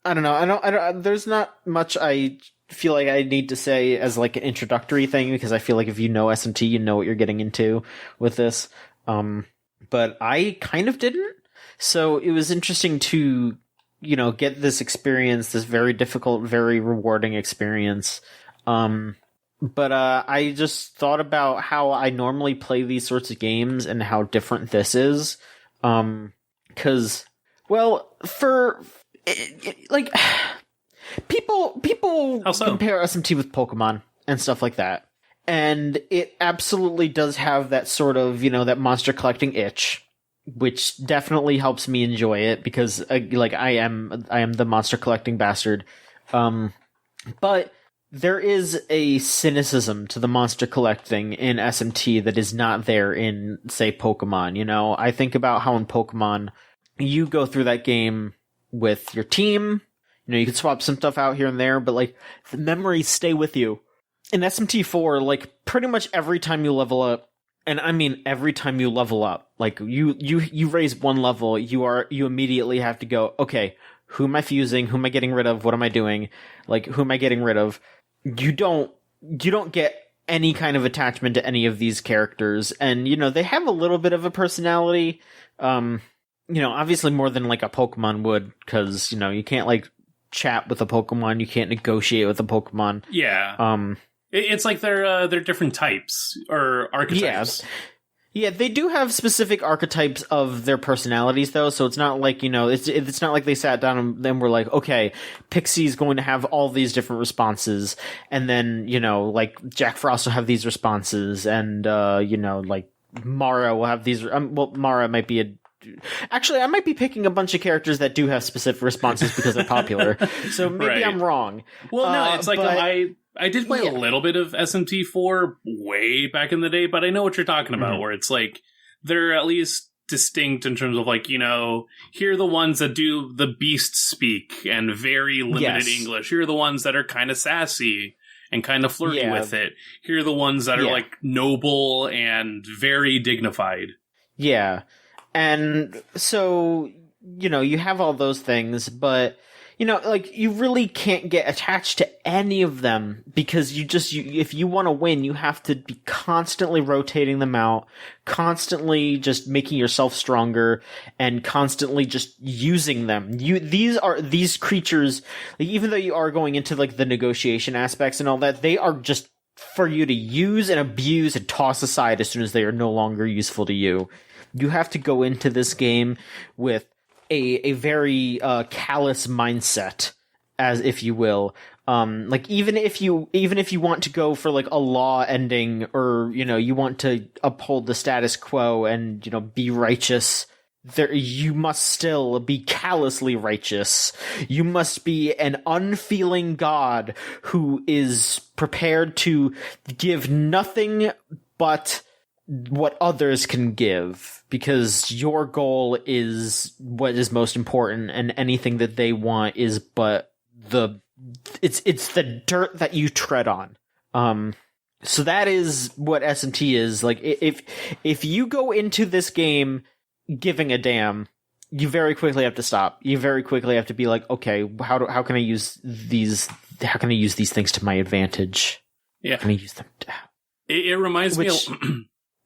don't know. I don't. There's not much I feel like I need to say as like an introductory thing, because I feel like if you know SMT, you know what you're getting into with this. But I kind of didn't. So it was interesting to, get this experience, this very difficult, very rewarding experience. But I just thought about how I normally play these sorts of games and how different this is. 'Cause, well, people compare SMT with Pokemon and stuff like that. And it absolutely does have that sort of, that monster collecting itch, which definitely helps me enjoy it because I am the monster collecting bastard. But there is a cynicism to the monster collecting in SMT that is not there in, say, Pokemon. I think about how in Pokemon you go through that game with your team. You can swap some stuff out here and there, but the memories stay with you. In SMT4, pretty much every time you level up, and I mean every time you level up, you raise one level, you immediately have to go, okay, who am I fusing? Who am I getting rid of? What am I doing? Who am I getting rid of? You don't get any kind of attachment to any of these characters, and they have a little bit of a personality. Obviously more than a Pokemon would, because you can't chat with a Pokemon, you can't negotiate with a Pokemon. Yeah. It's like they're different types or archetypes. Yeah, they do have specific archetypes of their personalities, though. So it's not like it's not like they sat down and then were like, okay, Pixie's going to have all these different responses, and then Jack Frost will have these responses, and Mara will have these. Mara might be Actually, I might be picking a bunch of characters that do have specific responses because they're popular. So maybe I'm wrong. Well, no, it's I did play a little bit of SMT4 way back in the day, but I know what you're talking about, where it's they're at least distinct in terms of here are the ones that do the beast speak and very limited English. Here are the ones that are kind of sassy and kind of flirty with it. Here are the ones that are noble and very dignified. Yeah. And so, you have all those things, but, you know, like, you really can't get attached to any of them because if you want to win, you have to be constantly rotating them out, constantly just making yourself stronger, and constantly just using them. These creatures, like, even though you are going into, like, the negotiation aspects and all that, they are just for you to use and abuse and toss aside as soon as they are no longer useful to you. You have to go into this game with a very callous mindset, as if you will. Like, even if you want to go for, like, a law ending, or, you know, you want to uphold the status quo and, you know, be righteous, you must still be callously righteous. You must be an unfeeling god who is prepared to give nothing but what others can give, because your goal is what is most important, and anything that they want is but it's the dirt that you tread on. So that is what SMT is. Like, if you go into this game giving a damn, you very quickly have to stop. You very quickly have to be like, okay, how can I use these things to my advantage? Yeah. How can I use them? It reminds me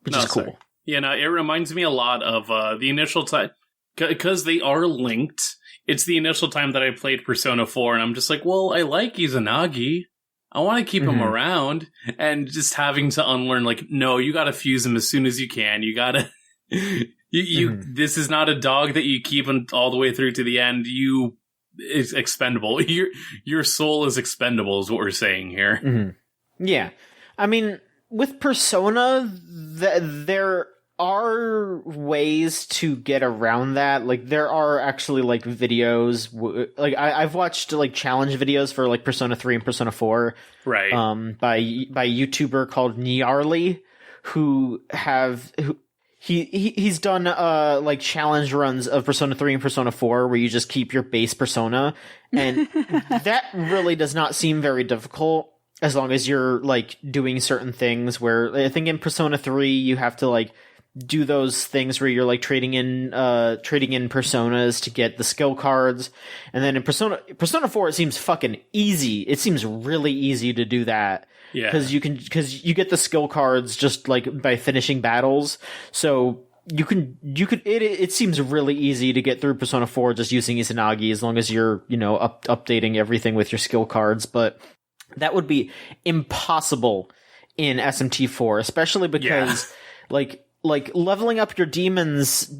which is cool. Sorry. Yeah, no, it reminds me a lot of the initial time, because they are linked. It's the initial time that I played Persona 4, and I'm just like, well, I like Izanagi. I want to keep him around, and just having to unlearn, like, no, you gotta fuse him as soon as you can. You gotta, this is not a dog that you keep all the way through to the end. It's expendable. Your soul is expendable, is what we're saying here. Mm-hmm. Yeah. I mean, with Persona, there are ways to get around that. Like, there are actually, like, videos. Like, I've watched, like, challenge videos for, like, Persona 3 and Persona 4. Right. By a YouTuber called Nyarly, he's done, like, challenge runs of Persona 3 and Persona 4 where you just keep your base persona. And that really does not seem very difficult, as long as you're, like, doing certain things. Where I think in Persona 3 you have to, like, do those things where you're, like, trading in personas to get the skill cards. And then in Persona 4 it seems fucking easy. It seems really easy to do that. Yeah. Because you get the skill cards just, like, by finishing battles. So it seems really easy to get through Persona 4 just using Izanagi, as long as you're, you know, updating everything with your skill cards. But that would be impossible in SMT4, especially because, like leveling up your demons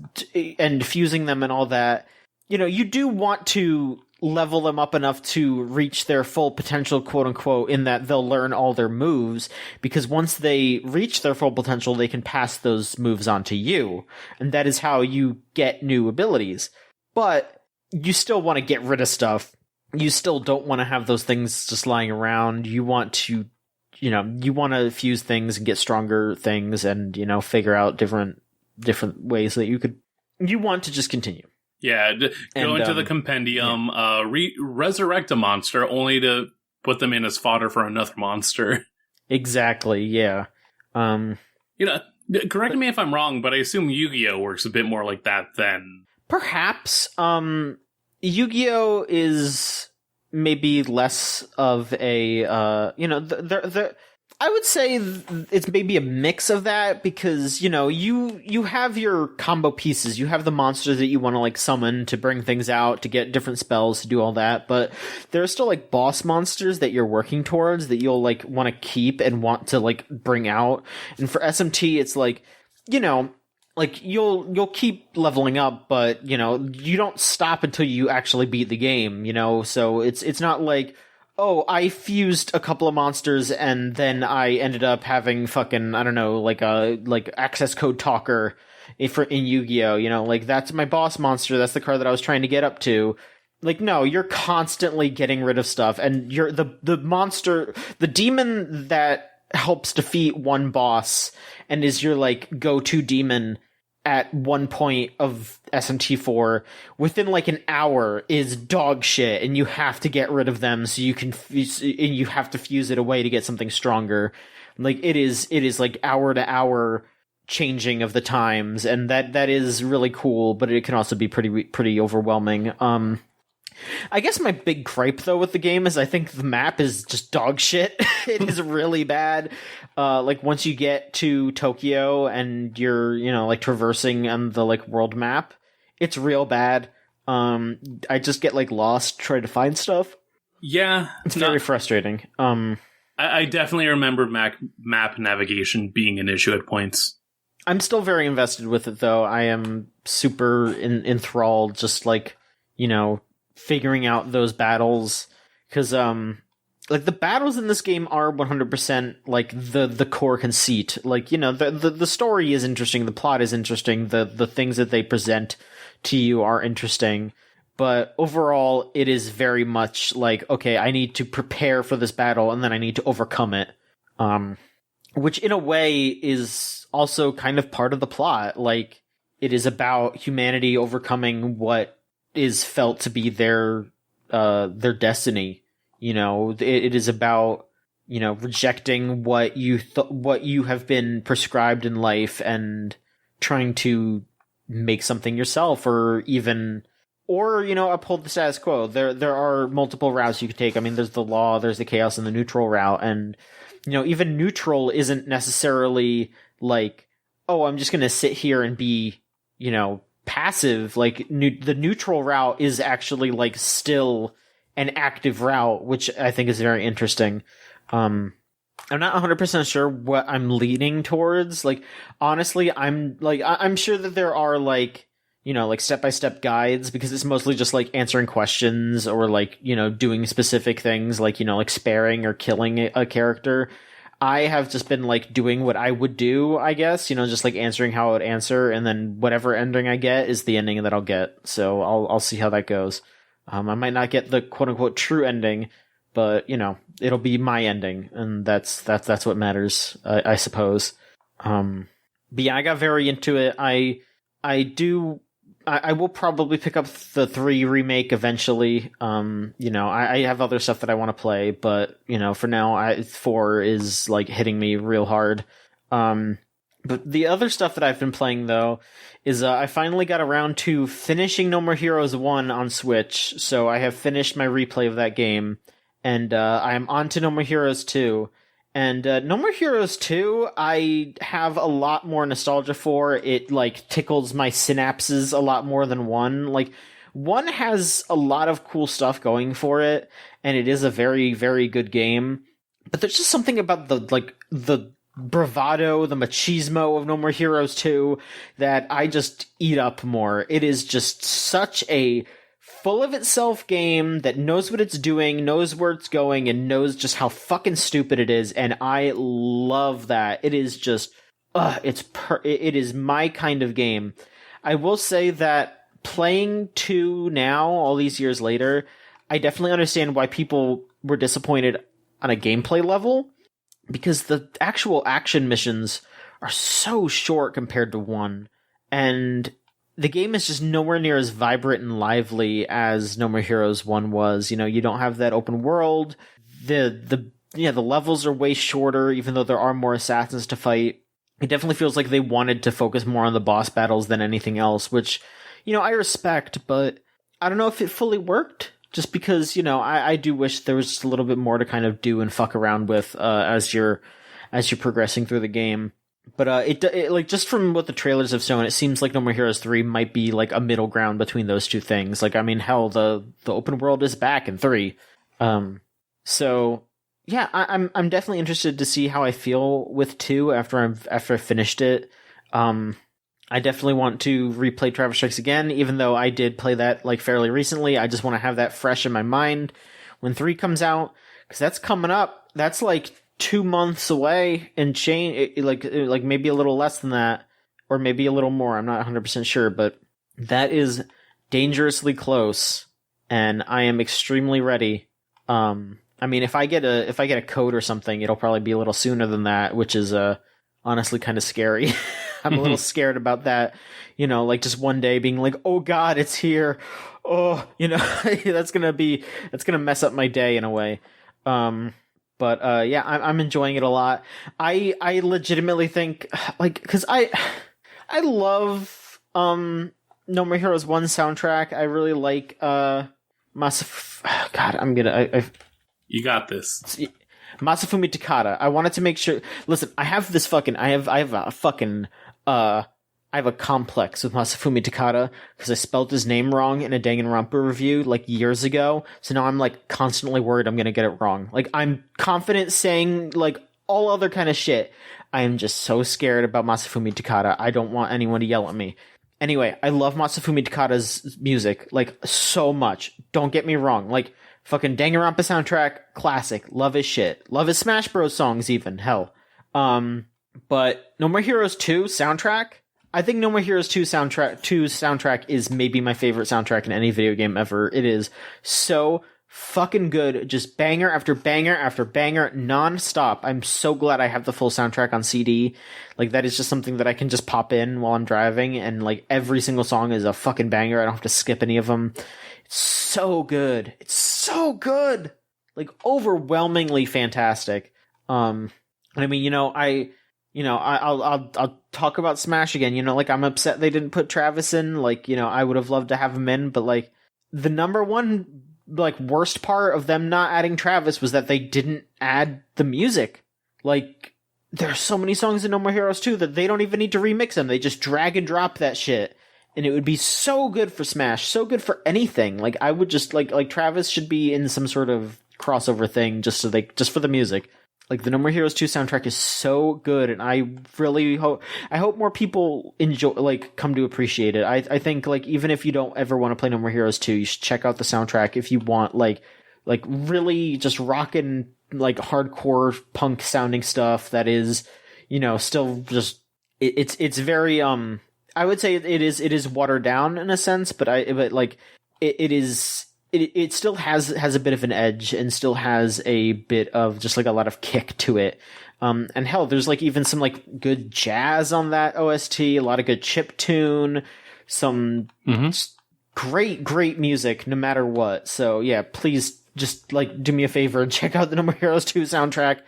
and fusing them and all that, you know, you do want to level them up enough to reach their full potential, quote unquote, in that they'll learn all their moves, because once they reach their full potential, they can pass those moves on to you. And that is how you get new abilities. But you still want to get rid of stuff. You still don't want to have those things just lying around. You want to, you know, you want to fuse things and get stronger things, and, you know, figure out different ways that you want to just continue. Yeah, go into the compendium, resurrect a monster, only to put them in as fodder for another monster. Exactly, yeah. You know, correct me if I'm wrong, but I assume Yu-Gi-Oh! Works a bit more like that then. Perhaps. Yu-Gi-Oh! Is maybe less of a, you know, I would say it's maybe a mix of that, because, you know, you have your combo pieces, you have the monsters that you want to, like, summon to bring things out, to get different spells, to do all that, but there are still, like, boss monsters that you're working towards that you'll, like, want to keep and want to, like, bring out. And for SMT, it's like, you know, like, you'll keep leveling up, but, you know, you don't stop until you actually beat the game, you know, so it's not like, oh, I fused a couple of monsters and then I ended up having fucking, I don't know, like access code talker in Yu-Gi-Oh! You know, like, that's my boss monster, that's the card that I was trying to get up to. Like, no, you're constantly getting rid of stuff, and you're the monster, the demon that helps defeat one boss and is your, like, go-to demon at one point of SMT4 within, like, an hour is dog shit, and you have to get rid of them so you can and you have to fuse it away to get something stronger. Like, it is like hour to hour changing of the times, and that is really cool, but it can also be pretty overwhelming. I guess my big gripe though with the game is I think the map is just dog shit. It is really bad. Like once you get to Tokyo and you're, like traversing on the like world map, it's real bad. I just get like lost trying to find stuff. Yeah. It's very frustrating. I definitely remember map navigation being an issue at points. I'm still very invested with it though. I am super enthralled, just like, figuring out those battles, because like the battles in this game are 100% like the core conceit. Like, the story is interesting, the plot is interesting, the things that they present to you are interesting, but overall it is very much like, okay, I need to prepare for this battle and then I need to overcome it, which in a way is also kind of part of the plot. Like, it is about humanity overcoming what is felt to be their destiny. It is about, rejecting what you have been prescribed in life and trying to make something yourself, or uphold the status quo. There are multiple routes you could take. I mean, there's the law, there's the chaos, and the neutral route. And, even neutral isn't necessarily like, oh, I'm just going to sit here and be, passive. Like the neutral route is actually like still an active route, which I think is very interesting. I'm not 100% sure what I'm leaning towards. Like, honestly, I'm sure that there are like, like step-by-step guides, because it's mostly just like answering questions or like, doing specific things like, like sparing or killing a character. I have just been like doing what I would do, I guess, just like answering how I would answer, and then whatever ending I get is the ending that I'll get. So I'll see how that goes. I might not get the quote unquote true ending, but it'll be my ending, and that's what matters, I suppose. But yeah, I got very into it. I will probably pick up the 3 remake eventually. I have other stuff that I want to play, but, for now, 4 is, like, hitting me real hard. But the other stuff that I've been playing, though, is I finally got around to finishing No More Heroes 1 on Switch, so I have finished my replay of that game, and I'm on to No More Heroes 2. And No More Heroes 2, I have a lot more nostalgia for. It, like, tickles my synapses a lot more than 1. Like, 1 has a lot of cool stuff going for it, and it is a very, very good game. But there's just something about the bravado, the machismo of No More Heroes 2 that I just eat up more. It is just such a full of itself game that knows what it's doing, knows where it's going, and knows just how fucking stupid it is, and I love that. It is just, it is my kind of game. I will say that playing 2 now, all these years later, I definitely understand why people were disappointed on a gameplay level, because the actual action missions are so short compared to 1, and the game is just nowhere near as vibrant and lively as No More Heroes 1 was. You don't have that open world. The levels are way shorter, even though there are more assassins to fight. It definitely feels like they wanted to focus more on the boss battles than anything else, which, I respect, but I don't know if it fully worked. Just because, I do wish there was just a little bit more to kind of do and fuck around with as you're progressing through the game. But it like, just from what the trailers have shown, it seems like No More Heroes 3 might be like a middle ground between those two things. Like, I mean, hell, the open world is back in 3. So yeah, I'm definitely interested to see how I feel with 2 after I've finished it. I definitely want to replay Travis Strikes Again, even though I did play that like fairly recently. I just want to have that fresh in my mind when 3 comes out, because that's coming up. That's like 2 months away and change, like maybe a little less than that, or maybe a little more. I'm not 100% sure, but that is dangerously close, and I am extremely ready. I mean, if I get a code or something, it'll probably be a little sooner than that, which is honestly kind of scary. I'm a little scared about that, like just one day being like, oh God, it's here. Oh, that's going to mess up my day in a way. But yeah, I'm enjoying it a lot. I legitimately think, like, cause I love, No More Heroes 1 soundtrack. I really like, God, I'm gonna. You got this. Masafumi Takada. I wanted to make sure. Listen, I have this fucking. I have a fucking. I have a complex with Masafumi Takada because I spelled his name wrong in a Danganronpa review like years ago. So now I'm like constantly worried I'm gonna get it wrong. Like I'm confident saying like all other kind of shit. I am just so scared about Masafumi Takada. I don't want anyone to yell at me. Anyway, I love Masafumi Takada's music like so much. Don't get me wrong. Like fucking Danganronpa soundtrack, classic. Love his shit. Love his Smash Bros songs even. Hell. But No More Heroes 2 soundtrack. I think No More Heroes 2 soundtrack is maybe my favorite soundtrack in any video game ever. It is so fucking good. Just banger after banger after banger, non-stop. I'm so glad I have the full soundtrack on CD. Like, that is just something that I can just pop in while I'm driving, and like every single song is a fucking banger. I don't have to skip any of them. It's so good. It's so good. Like, overwhelmingly fantastic. And I mean, I'll talk about Smash again. Like, I'm upset they didn't put Travis in. Like, I would have loved to have him in, but like the number one like worst part of them not adding Travis was that they didn't add the music. Like, there's so many songs in No More Heroes 2 that they don't even need to remix them. They just drag and drop that shit. And it would be so good for Smash, so good for anything. Like, I would just like Travis should be in some sort of crossover thing just for the music. Like, the No More Heroes 2 soundtrack is so good, and I really hope more people enjoy, like, come to appreciate it. I think, like, even if you don't ever want to play No More Heroes 2, you should check out the soundtrack if you want, like really just rockin', like, hardcore punk sounding stuff that is, still just, it's very, I would say it is watered down in a sense, but it still has a bit of an edge and still has a bit of just like a lot of kick to it. And hell, there's like even some like good jazz on that OST, a lot of good chiptune, some great music no matter what. So yeah, please just like do me a favor and check out the No More Heroes 2 soundtrack.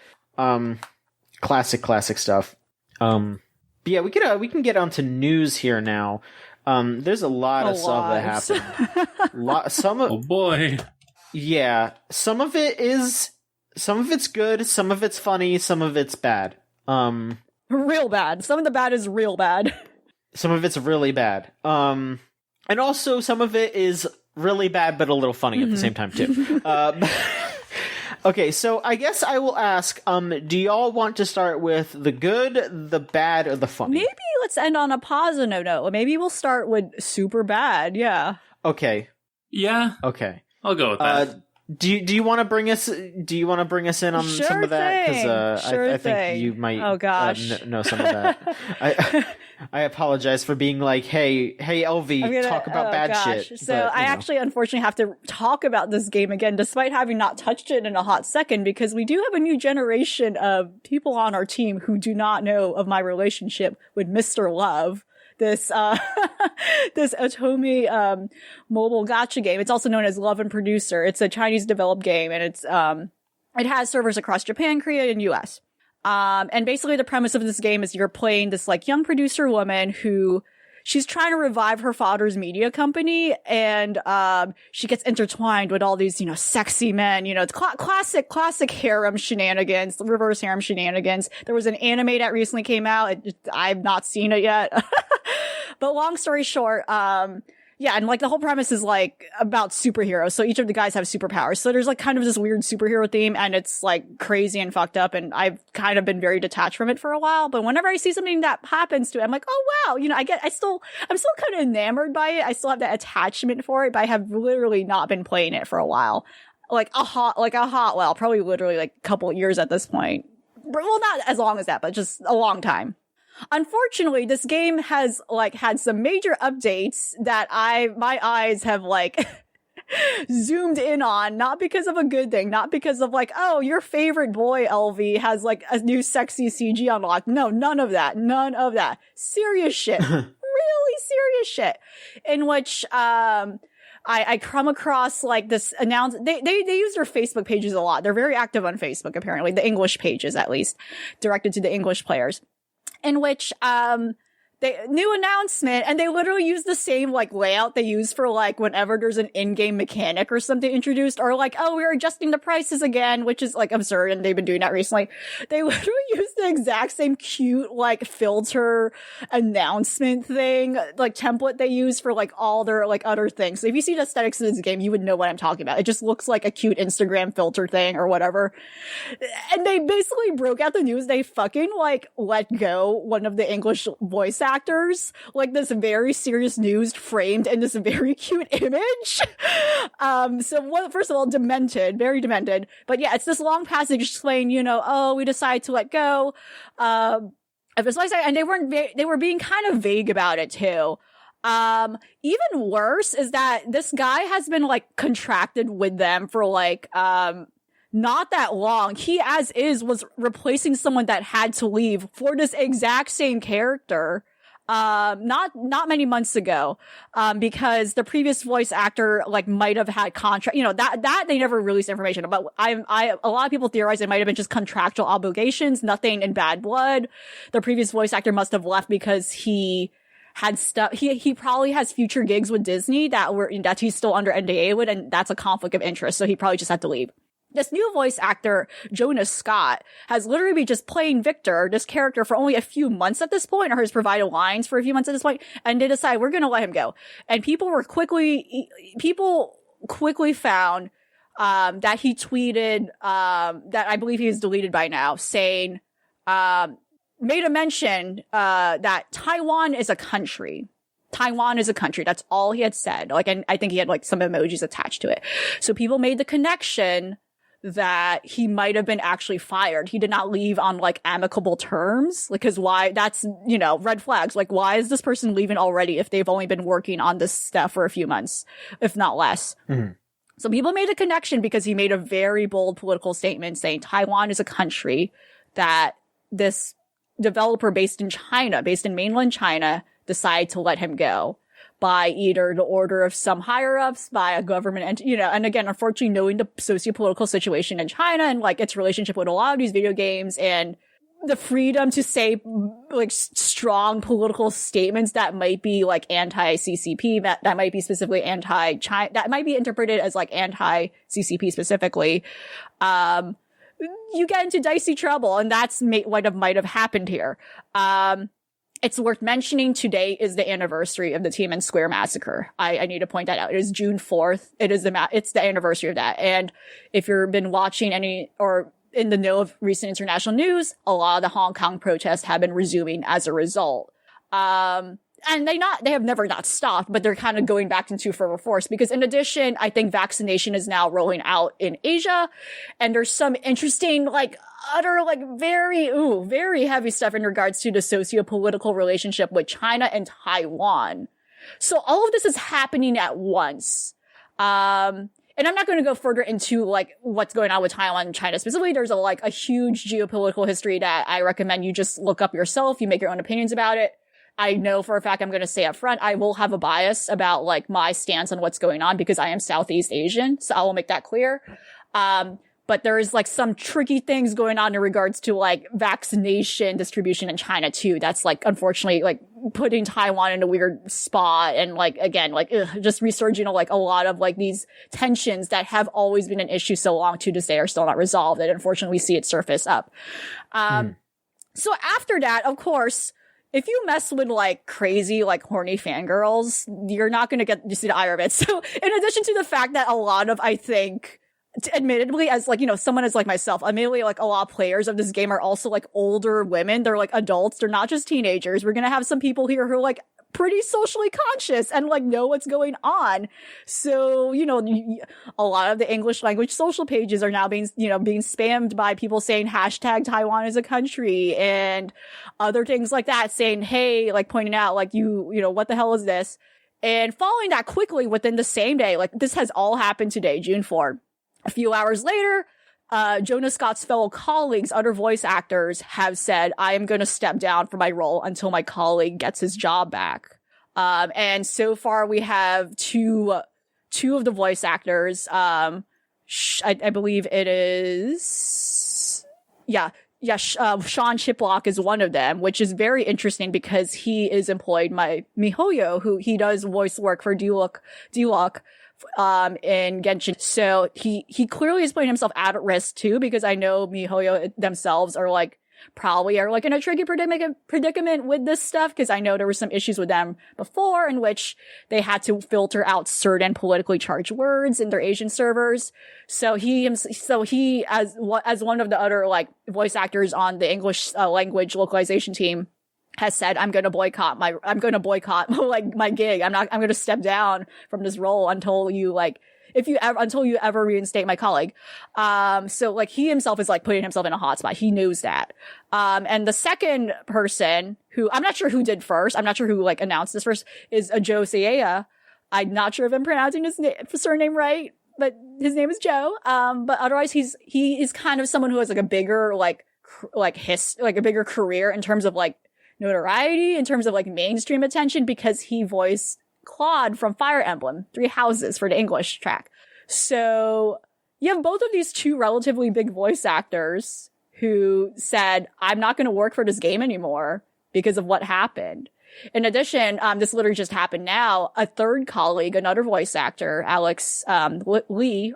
Classic stuff. But yeah, we can get onto news here now. There's a lot of stuff that happened. Oh boy. Yeah, some of it's good, some of it's funny, some of it's bad. Real bad. Some of the bad is real bad. Some of it's really bad. And also some of it is really bad but a little funny at the same time too. Okay, so I guess I will ask, do y'all want to start with the good, the bad, or the funny? Maybe let's end on a positive note. Maybe we'll start with super bad, yeah. Okay. Yeah. Okay. I'll go with that. Do you want to bring us in on some of that? Because I think you might know some of that. I apologize for being like, hey, LV, talk about bad shit. So I actually unfortunately have to talk about this game again, despite having not touched it in a hot second, because we do have a new generation of people on our team who do not know of my relationship with Mr. Love. This Otome mobile gacha game. It's also known as Love and Producer. It's a Chinese developed game, and it has servers across Japan, Korea, and US. And basically the premise of this game is you're playing this like young producer woman who she's trying to revive her father's media company, and she gets intertwined with all these, sexy men. It's classic harem shenanigans, reverse harem shenanigans. There was an anime that recently came out. I've not seen it yet. But long story short, yeah, and like the whole premise is like about superheroes. So each of the guys have superpowers. So there's like kind of this weird superhero theme, and it's like crazy and fucked up. And I've kind of been very detached from it for a while. But whenever I see something that happens to it, I'm like, oh wow, I'm still kind of enamored by it. I still have that attachment for it, but I have literally not been playing it for a while. Like a hot while, probably literally like a couple of years at this point. Well, not as long as that, but just a long time. Unfortunately, this game has like had some major updates that my eyes have like zoomed in on, not because of a good thing, not because of like, oh, your favorite boy LV has like a new sexy CG unlocked. No, none of that. Serious shit. Really serious shit. In which I come across like this they use their Facebook pages a lot. They're very active on Facebook, apparently, the English pages at least, directed to the English players. In which, new announcement, and they literally use the same like layout they use for like whenever there's an in-game mechanic or something introduced, or like, oh, we're adjusting the prices again, which is like absurd, and they've been doing that recently. They literally use the exact same cute like filter announcement thing, like template they use for like all their like other things. So if you see the aesthetics of this game, you would know what I'm talking about. It just looks like a cute Instagram filter thing or whatever. And they basically broke out the news. They fucking like let go one of the English voice actors, like this very serious news framed in this very cute image. First of all, demented, very demented. But yeah, it's this long passage explaining, oh, we decided to let go of this voice actor, and they were being kind of vague about it too. Even worse is that this guy has been like contracted with them for like not that long. He as is was replacing someone that had to leave for this exact same character not many months ago, because the previous voice actor like might have had contract, that they never released information about. A lot of people theorize it might have been just contractual obligations, nothing in bad blood. The previous voice actor must have left because he had stuff. He probably has future gigs with Disney that he's still under NDA with, and that's a conflict of interest. So he probably just had to leave. This new voice actor, Jonas Scott, has literally been just playing Victor, this character, for only a few months at this point, or has provided lines for a few months at this point, and they decide we're going to let him go. And people quickly found that he tweeted that I believe he is deleted by now, saying made a mention that Taiwan is a country. Taiwan is a country. That's all he had said. Like, and I think he had like some emojis attached to it. So people made the connection that he might have been actually fired. He did not leave on like amicable terms. Because why? That's, red flags. Like, why is this person leaving already if they've only been working on this stuff for a few months, if not less? Mm-hmm. So people made a connection because he made a very bold political statement saying Taiwan is a country that this developer based in mainland China, decided to let him go by either the order of some higher-ups, by a government, and again, unfortunately, knowing the socio-political situation in China and like its relationship with a lot of these video games and the freedom to say like strong political statements that might be like anti-CCP, that might be specifically anti-China, that might be interpreted as like anti-CCP specifically, you get into dicey trouble, and that's what might have happened here. It's worth mentioning today is the anniversary of the Tiananmen Square massacre. I need to point that out. It is June 4th. It's the anniversary of that. And if you've been watching or in the know of recent international news, a lot of the Hong Kong protests have been resuming as a result. And they have never not stopped, but they're kind of going back into further force because in addition, I think vaccination is now rolling out in Asia, and there's some interesting, like, utter, like, very heavy stuff in regards to the socio-political relationship with China and Taiwan. So all of this is happening at once. And I'm not going to go further into, like, what's going on with Taiwan and China specifically. There's a huge geopolitical history that I recommend you just look up yourself. You make your own opinions about it. I know for a fact I'm going to say up front, I will have a bias about like my stance on what's going on because I am Southeast Asian. So I will make that clear. But there is like some tricky things going on in regards to like vaccination distribution in China too. That's like, unfortunately, like putting Taiwan in a weird spot and like, again, like just resurging of like a lot of like these tensions that have always been an issue so long to this day are still not resolved. And unfortunately we see it surface up. So after that, of course, if you mess with like crazy, like horny fangirls, you're not going to get to see the ire of it. So in addition to the fact that a lot of, I think, admittedly, as like, someone is like myself, admittedly, like a lot of players of this game are also like older women. They're like adults. They're not just teenagers. We're going to have some people here who are like pretty socially conscious and like know what's going on. So, a lot of the English language social pages are now being spammed by people saying hashtag Taiwan is a country and other things like that, saying, hey, like pointing out like, what the hell is this? And following that quickly within the same day, like this has all happened today, June 4. A few hours later, Jonas Scott's fellow colleagues, other voice actors, have said, I am going to step down from my role until my colleague gets his job back. And so far we have two of the voice actors. I believe it is, Sean Chiplock is one of them, which is very interesting because he is employed by MiHoYo, who he does voice work for Duloc, in Genshin. So he clearly is putting himself at risk too, because I know MiHoYo themselves are like, probably are like in a tricky predicament with this stuff, because I know there were some issues with them before in which they had to filter out certain politically charged words in their Asian servers. So he as one of the other like voice actors on the English language localization team has said, I'm going to boycott like my gig. I'm going to step down from this role until you ever reinstate my colleague. So like he himself is like putting himself in a hot spot. He knows that. And the second person who, I'm not sure who did first, I'm not sure who like announced this first, is a Joe Sayaya. I'm not sure if I'm pronouncing his surname right, but his name is Joe. But otherwise he is kind of someone who has like a bigger, like a bigger career in terms of like notoriety, in terms of like mainstream attention, because he voiced Claude from Fire Emblem, Three Houses, for the English track. So you have both of these two relatively big voice actors who said, I'm not going to work for this game anymore because of what happened. In addition, this literally just happened now. A third colleague, another voice actor, Alex Lee,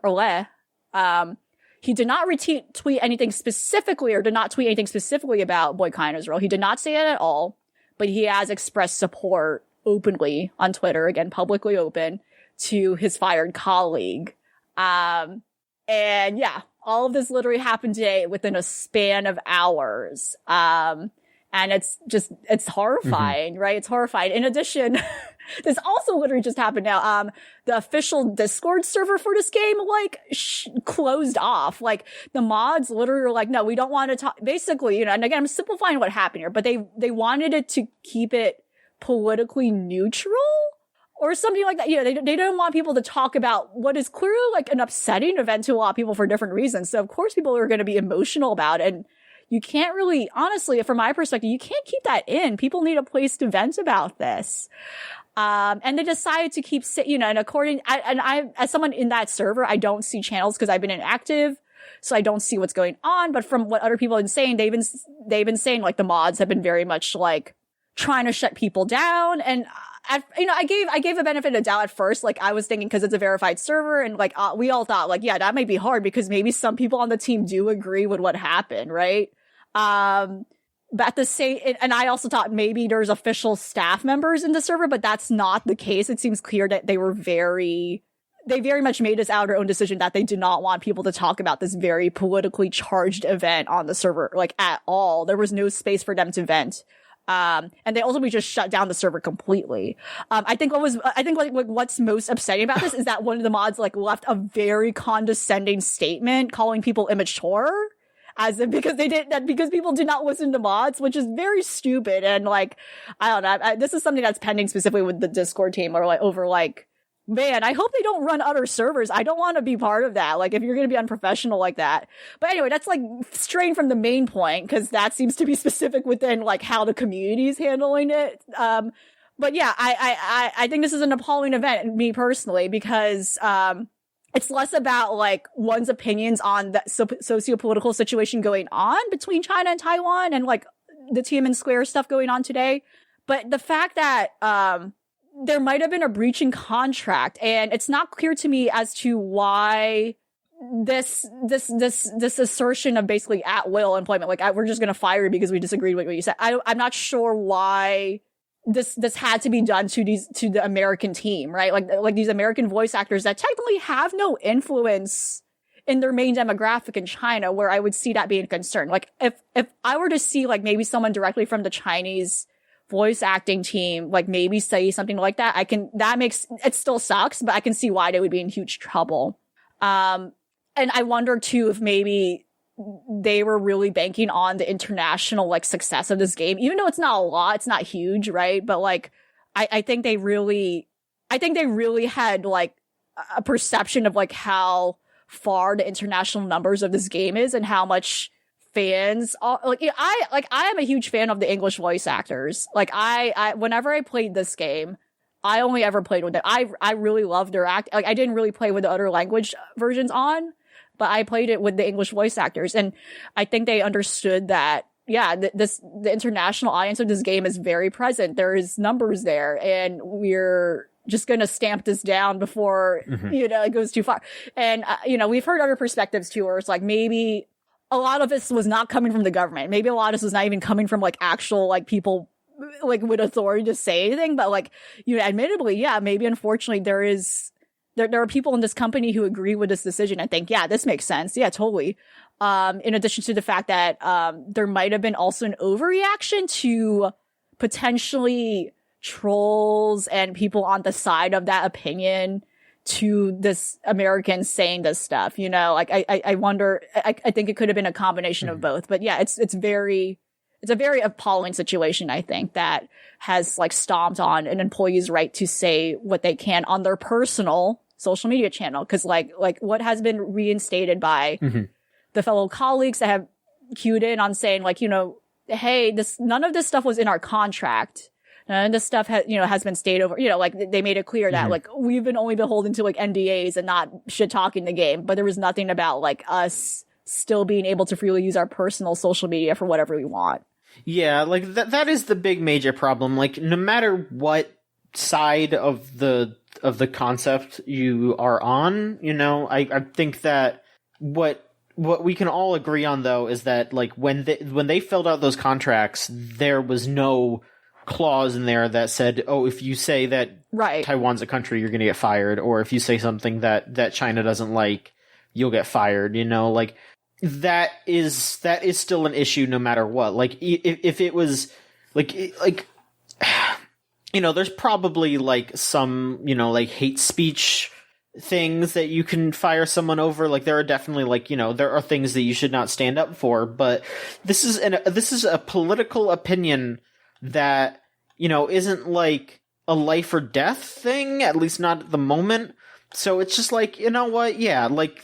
he did not tweet anything specifically about boycotting role. He did not say it at all, but he has expressed support openly on Twitter, again, publicly open, to his fired colleague. And yeah, all of this literally happened today within a span of hours. And it's horrifying, right? It's horrifying. In addition, this also literally just happened now. The official Discord server for this game, like, closed off. Like, the mods literally were like, no, we don't want to talk. Basically, and again, I'm simplifying what happened here, but they wanted it to keep it politically neutral or something like that. They didn't want people to talk about what is clearly like an upsetting event to a lot of people for different reasons. So of course people are going to be emotional about it. And you can't really, honestly, from my perspective, you can't keep that in. People need a place to vent about this. And they decided to keep, and I, as someone in that server, I don't see channels because I've been inactive. So I don't see what's going on. But from what other people have been saying, they've been saying like the mods have been very much like trying to shut people down. And I gave a benefit of doubt at first. Like I was thinking, cause it's a verified server, and like, we all thought like, yeah, that might be hard because maybe some people on the team do agree with what happened. Right. But at the same, and I also thought maybe there's official staff members in the server, but that's not the case. It seems clear that they very much made this out their own decision that they do not want people to talk about this very politically charged event on the server, like at all. There was no space for them to vent. And they ultimately just shut down the server completely. I think what's most upsetting about this is that one of the mods like left a very condescending statement calling people immature, as if because people do not listen to mods, which is very stupid. And like, I don't know, this is something that's pending specifically with the Discord team, or like over like, man, I hope they don't run other servers. I don't want to be part of that. Like, if you're going to be unprofessional like that. But anyway, that's like straying from the main point, because that seems to be specific within like how the community is handling it. But yeah, I think this is an appalling event, me personally, because it's less about like one's opinions on the socio-political situation going on between China and Taiwan and like the Tiananmen Square stuff going on today. But the fact that there might have been a breach in contract, and it's not clear to me as to why this assertion of basically at will employment, like we're just going to fire you because we disagreed with what you said. I'm not sure why this had to be done to the American team, right? Like these American voice actors that technically have no influence in their main demographic in China, where I would see that being a concern. Like if I were to see like maybe someone directly from the Chinese voice acting team, like maybe say something like that, it still sucks, but I can see why they would be in huge trouble. And I wonder too, if maybe they were really banking on the international like success of this game, even though it's not a lot, it's not huge, right? But like, I think they really had like a perception of like how far the international numbers of this game is and how much fans are, I am a huge fan of the English voice actors. Like I whenever I played this game, I only ever played with it. I really loved their act. Like I didn't really play with the other language versions on, but I played it with the English voice actors, and I think they understood that, yeah, the international audience of this game is very present. There is numbers there, and we're just going to stamp this down before, it goes too far. And, we've heard other perspectives too, where it's like, maybe a lot of this was not coming from the government. Maybe a lot of this was not even coming from like actual like people like with authority to say anything. But like, admittedly, yeah, maybe unfortunately there are people in this company who agree with this decision and think, yeah, this makes sense. Yeah, totally. In addition to the fact that, there might have been also an overreaction to potentially trolls and people on the side of that opinion to this American saying this stuff, like I wonder, I think it could have been a combination of both, but yeah, it's a very appalling situation, I think, that has like stomped on an employee's right to say what they can on their personal social media channel. Cause like what has been reinstated by the fellow colleagues that have cued in on saying like, hey, none of this stuff was in our contract. None of this stuff has been stayed over, like they made it clear that like we've been only beholden to like NDAs and not shit talking the game, but there was nothing about like us still being able to freely use our personal social media for whatever we want. Yeah, like that is the big major problem. Like no matter what side of the concept you are on, I think that what we can all agree on though is that like when they filled out those contracts, there was no clause in there that said, oh, if you say that Taiwan's a country, you're going to get fired, or if you say something that China doesn't like, you'll get fired. Like that is still an issue no matter what. Like if it was like there's probably like some like hate speech things that you can fire someone over. Like there are definitely like there are things that you should not stand up for, but this is a political opinion that isn't like a life or death thing, at least not at the moment. So it's just like, what? Yeah, like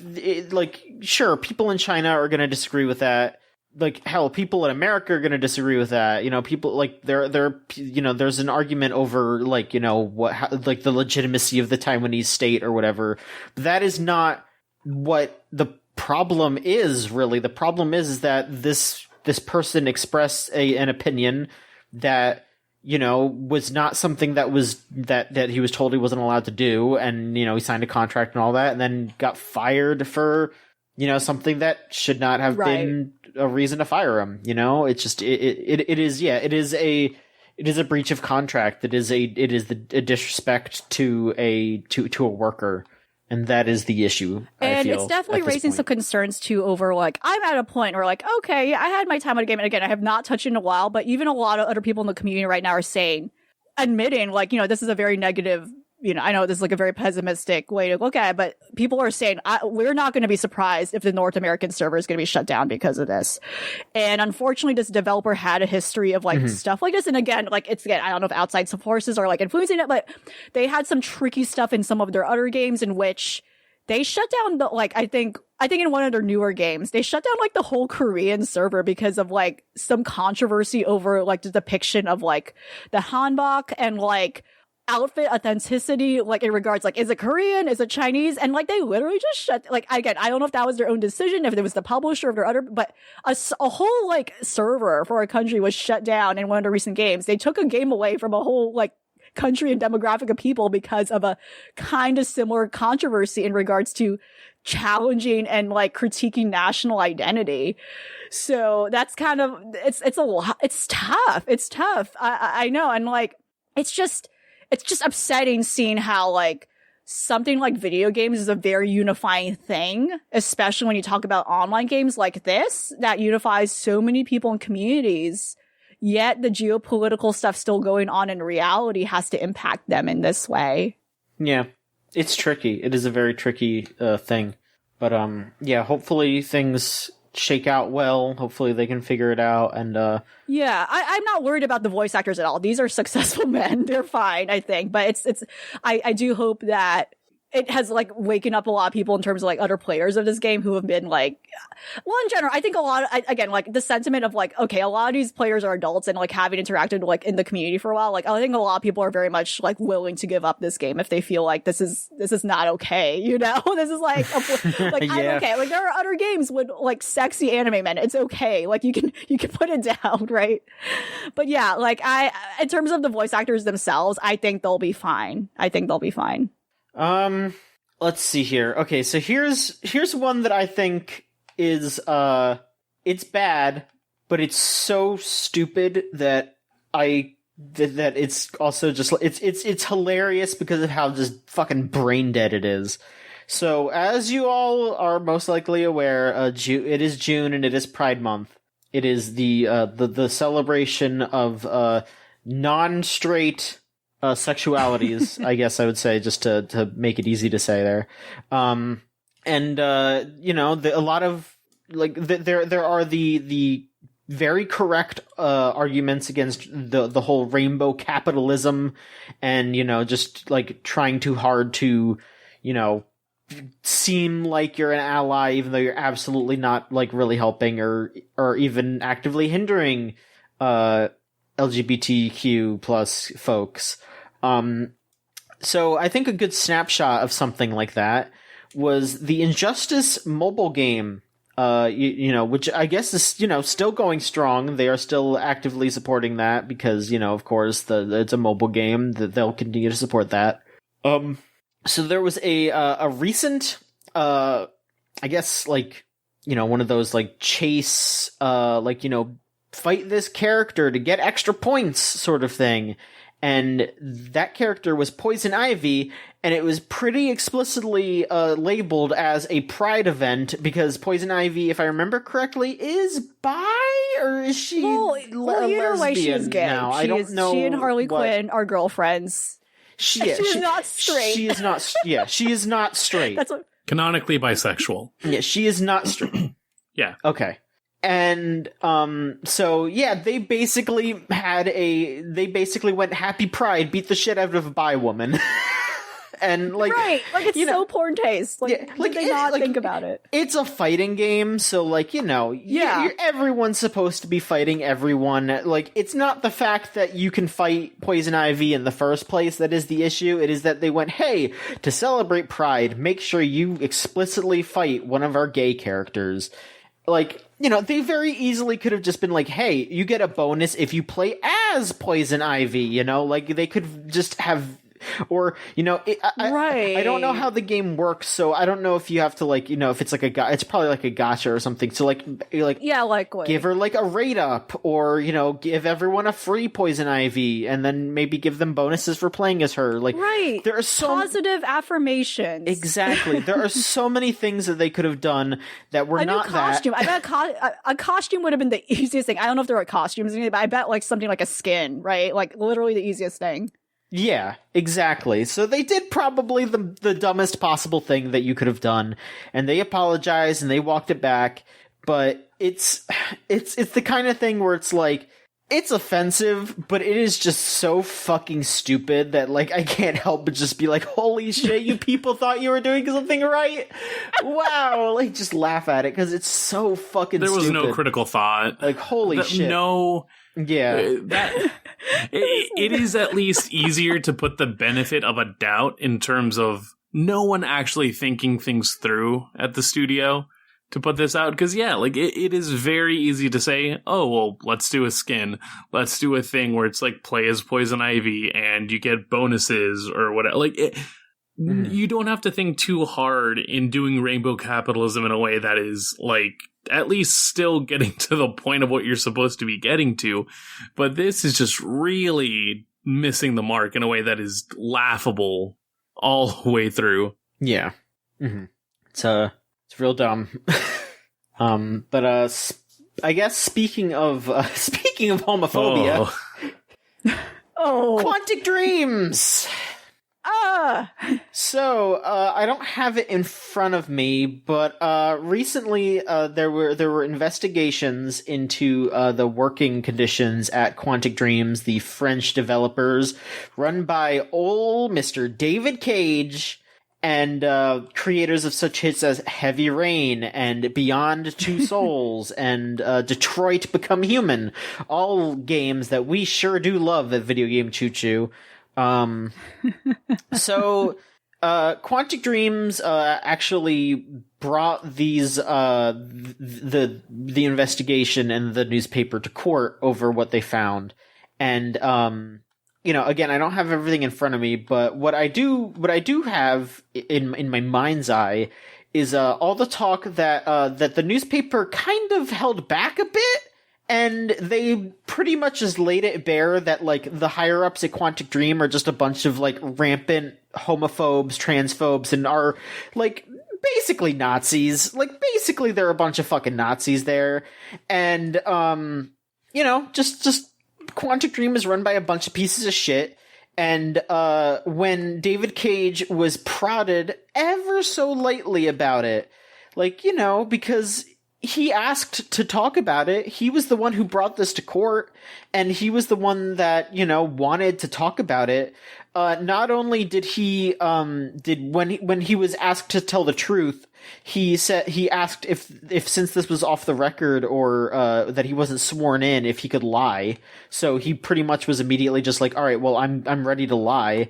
sure, people in China are going to disagree with that. Like hell, people in America are going to disagree with that. People like there's an argument over like like the legitimacy of the Taiwanese state or whatever. That is not what the problem is. Really, the problem is that this person expressed an opinion that was not something that he was told he wasn't allowed to do, and he signed a contract and all that, and then got fired for something that should not have been a reason to fire him. It's just it is a breach of contract. It is a disrespect to a worker. And that is the issue. And it's definitely raising some concerns too over like, I'm at a point where like, okay, I had my time on a game. And again, I have not touched it in a while, but even a lot of other people in the community right now are admitting like, this is a very negative, I know this is like a very pessimistic way to look at it, but people are saying, we're not going to be surprised if the North American server is going to be shut down because of this. And unfortunately, this developer had a history of like stuff like this. And again, like I don't know if outside forces are like influencing it, but they had some tricky stuff in some of their other games in which they shut down I think in one of their newer games, they shut down like the whole Korean server because of like some controversy over like the depiction of like the hanbok and like outfit authenticity, like in regards like, is it Korean, is it Chinese, and like they literally just shut, like again, I don't know if that was their own decision, if it was the publisher of their other, but a whole like server for a country was shut down in one of the recent games. They took a game away from a whole like country and demographic of people because of a kind of similar controversy in regards to challenging and like critiquing national identity. So that's kind of, it's a lot, it's tough. I know, and like it's just upsetting seeing how like something like video games is a very unifying thing, especially when you talk about online games like this that unifies so many people and communities, yet the geopolitical stuff still going on in reality has to impact them in this way. Yeah, it's tricky. It is a very tricky thing. But yeah, hopefully things shake out well. Hopefully they can figure it out. And yeah, I'm not worried about the voice actors at all. These are successful men. They're fine, I think. But I do hope that it has like waken up a lot of people in terms of like other players of this game who have been like, well, in general, I think a lot of, again, like the sentiment of like, okay, a lot of these players are adults and like having interacted like in the community for a while, like I think a lot of people are very much like willing to give up this game if they feel like this is not okay, you know? This is like like Yeah. I'm okay. Like there are other games with like sexy anime men. It's okay. Like you can put it down, right? But yeah, like in terms of the voice actors themselves, I think they'll be fine. Let's see here. Okay, so here's one that I think is it's bad, but it's so stupid that that it's also just it's hilarious because of how just fucking brain dead it is. So, as you all are most likely aware, it is June and it is Pride Month. It is the celebration of non-straight sexualities, I guess I would say, just to make it easy to say there. You know, a lot of like there are the very correct arguments against the whole rainbow capitalism, and you know, just like trying too hard to, you know, seem like you're an ally even though you're absolutely not like really helping or even actively hindering LGBTQ plus folks. So I think a good snapshot of something like that was the Injustice mobile game, you know, which I guess is, you know, still going strong. They are still actively supporting that because, you know, of course, it's a mobile game that they'll continue to support that. So there was a recent, I guess, like, you know, one of those like chase, like, you know, fight this character to get extra points sort of thing. And that character was Poison Ivy, and it was pretty explicitly labeled as a Pride event because Poison Ivy, if I remember correctly, is bi, or is she either way she is gay. now? I don't know. She and Harley Quinn are girlfriends. She is not straight. She is not. Yeah, she is not straight. That's what. Canonically bisexual. Yeah, she is not straight. Yeah. Okay. And so yeah, they basically went happy Pride, beat the shit out of a bi woman. And like, right, like it's so porn taste. Like, yeah, like did they not think about it? It's a fighting game, so like, you know, yeah, everyone's supposed to be fighting everyone. Like, it's not the fact that you can fight Poison Ivy in the first place that is the issue. It is that they went, hey, to celebrate Pride, make sure you explicitly fight one of our gay characters. Like, you know, they very easily could have just been like, hey, you get a bonus if you play as Poison Ivy, you know? Like, they could just have... Or, you know, I don't know how the game works, so I don't know if you have to, like, you know, if it's like it's probably like a gacha or something. So, like yeah, like what? Give her, like, a rate up, or, you know, give everyone a free Poison Ivy, and then maybe give them bonuses for playing as her. Like, right. There are so positive affirmations. Exactly. There are so many things that they could have done that were not costume. that. I bet a costume would have been the easiest thing. I don't know if there are costumes, but I bet like something like a skin, right? Like literally the easiest thing. Yeah, exactly. So they did probably the dumbest possible thing that you could have done, and they apologized and they walked it back. But it's the kind of thing where it's like, it's offensive, but it is just so fucking stupid that, like, I can't help but just be like, holy shit, you people thought you were doing something right? Wow. Like, just laugh at it, because it's so fucking stupid. There was no critical thought. Like, holy shit. No. Yeah. It is at least easier to put the benefit of a doubt in terms of no one actually thinking things through at the studio to put this out. Because, yeah, like, it is very easy to say, oh, well, let's do a skin. Let's do a thing where it's like, play as Poison Ivy and you get bonuses or whatever. Like, you don't have to think too hard in doing rainbow capitalism in a way that is, like, at least still getting to the point of what you're supposed to be getting to. But this is just really missing the mark in a way that is laughable all the way through. Yeah. Mm-hmm. It's real dumb. But I guess speaking of homophobia, Quantic Dreams. So, I don't have it in front of me, but recently there were investigations into the working conditions at Quantic Dreams, the French developers, run by old Mr. David Cage, and creators of such hits as Heavy Rain and Beyond Two Souls and Detroit Become Human, all games that we sure do love at Video Game Choo Choo. So Quantic Dreams actually brought these the investigation and the newspaper to court over what they found, and again, I don't have everything in front of me, but what I do have in my mind's eye is all the talk that that the newspaper kind of held back a bit, and they pretty much just laid it bare that like the higher ups at Quantic Dream are just a bunch of like rampant homophobes, transphobes, and are like basically Nazis. Like basically they're a bunch of fucking Nazis there, and just Quantic Dream is run by a bunch of pieces of shit, and when David Cage was prodded ever so lightly about it, because he asked to talk about it, he was the one who brought this to court, and he was the one that, wanted to talk about it. Not only did he, when he was asked to tell the truth, he asked if since this was off the record or, that he wasn't sworn in, if he could lie. So he pretty much was immediately just like, all right, well, I'm ready to lie.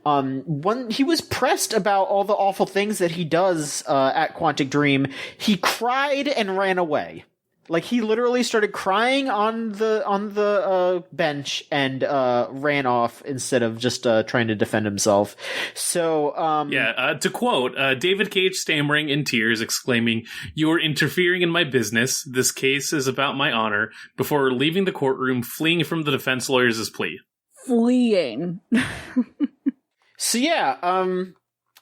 When he was pressed about all the awful things that he does, at Quantic Dream, he cried and ran away. Like, he literally started crying on the bench and, ran off instead of just, trying to defend himself. So, to quote, David Cage stammering in tears, exclaiming, "You are interfering in my business. This case is about my honor," before leaving the courtroom, fleeing from the defense lawyers' plea. Fleeing. So yeah,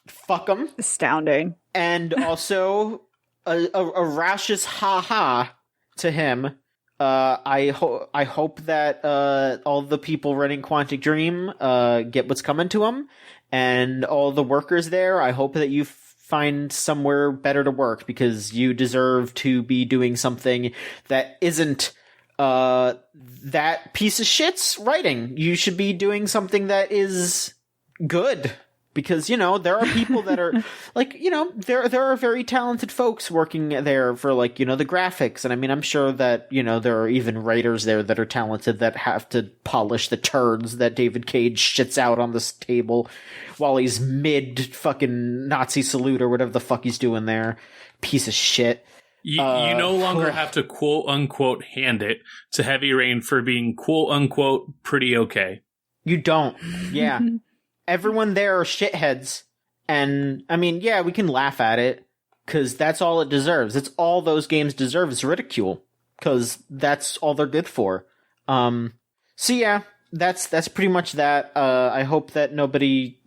fuck him. Astounding. And also, a raucous ha-ha to him. I hope that all the people running Quantic Dream get what's coming to them, and all the workers there, I hope that you find somewhere better to work, because you deserve to be doing something that isn't that piece of shit's writing. You should be doing something that is good, because there are people that are like, there are very talented folks working there for the graphics, and I mean, I'm sure that there are even writers there that are talented that have to polish the turds that David Cage shits out on this table while he's mid fucking Nazi salute or whatever the fuck he's doing there. Piece of shit. You no longer have to quote unquote hand it to Heavy Rain for being quote unquote pretty okay. You don't. Yeah. Everyone there are shitheads, and I mean, yeah, we can laugh at it, because that's all it deserves. It's all those games deserve is ridicule, because that's all they're good for. So yeah, that's pretty much that. I hope that nobody,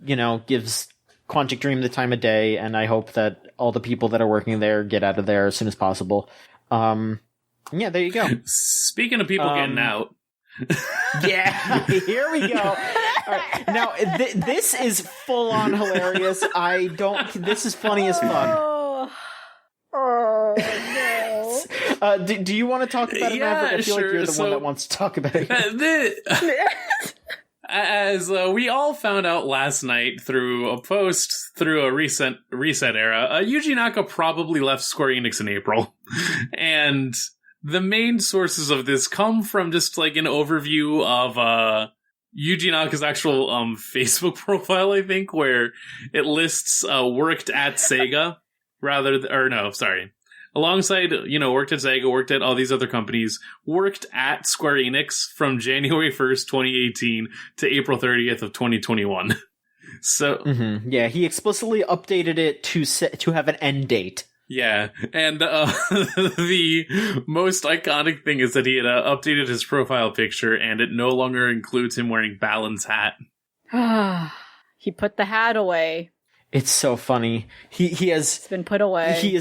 gives Quantic Dream the time of day, and I hope that all the people that are working there get out of there as soon as possible. Yeah, there you go. Speaking of people getting out. Yeah, here we go. All right. Now, this is full on hilarious. This is funny as fuck. Oh no. Do you want to talk about it, Maverick? I feel like you're the one that wants to talk about it. As we all found out last night through a post through a reset era, Yuji Naka probably left Square Enix in April. And the main sources of this come from just like an overview of Yuji Naka's actual Facebook profile, I think, where it lists worked at Sega alongside, worked at Sega, worked at all these other companies, worked at Square Enix from January 1st, 2018 to April 30th of 2021. So, yeah, he explicitly updated it to have an end date. Yeah, and the most iconic thing is that he had updated his profile picture, and it no longer includes him wearing Balan's hat. He put the hat away. It's so funny. It's been put away.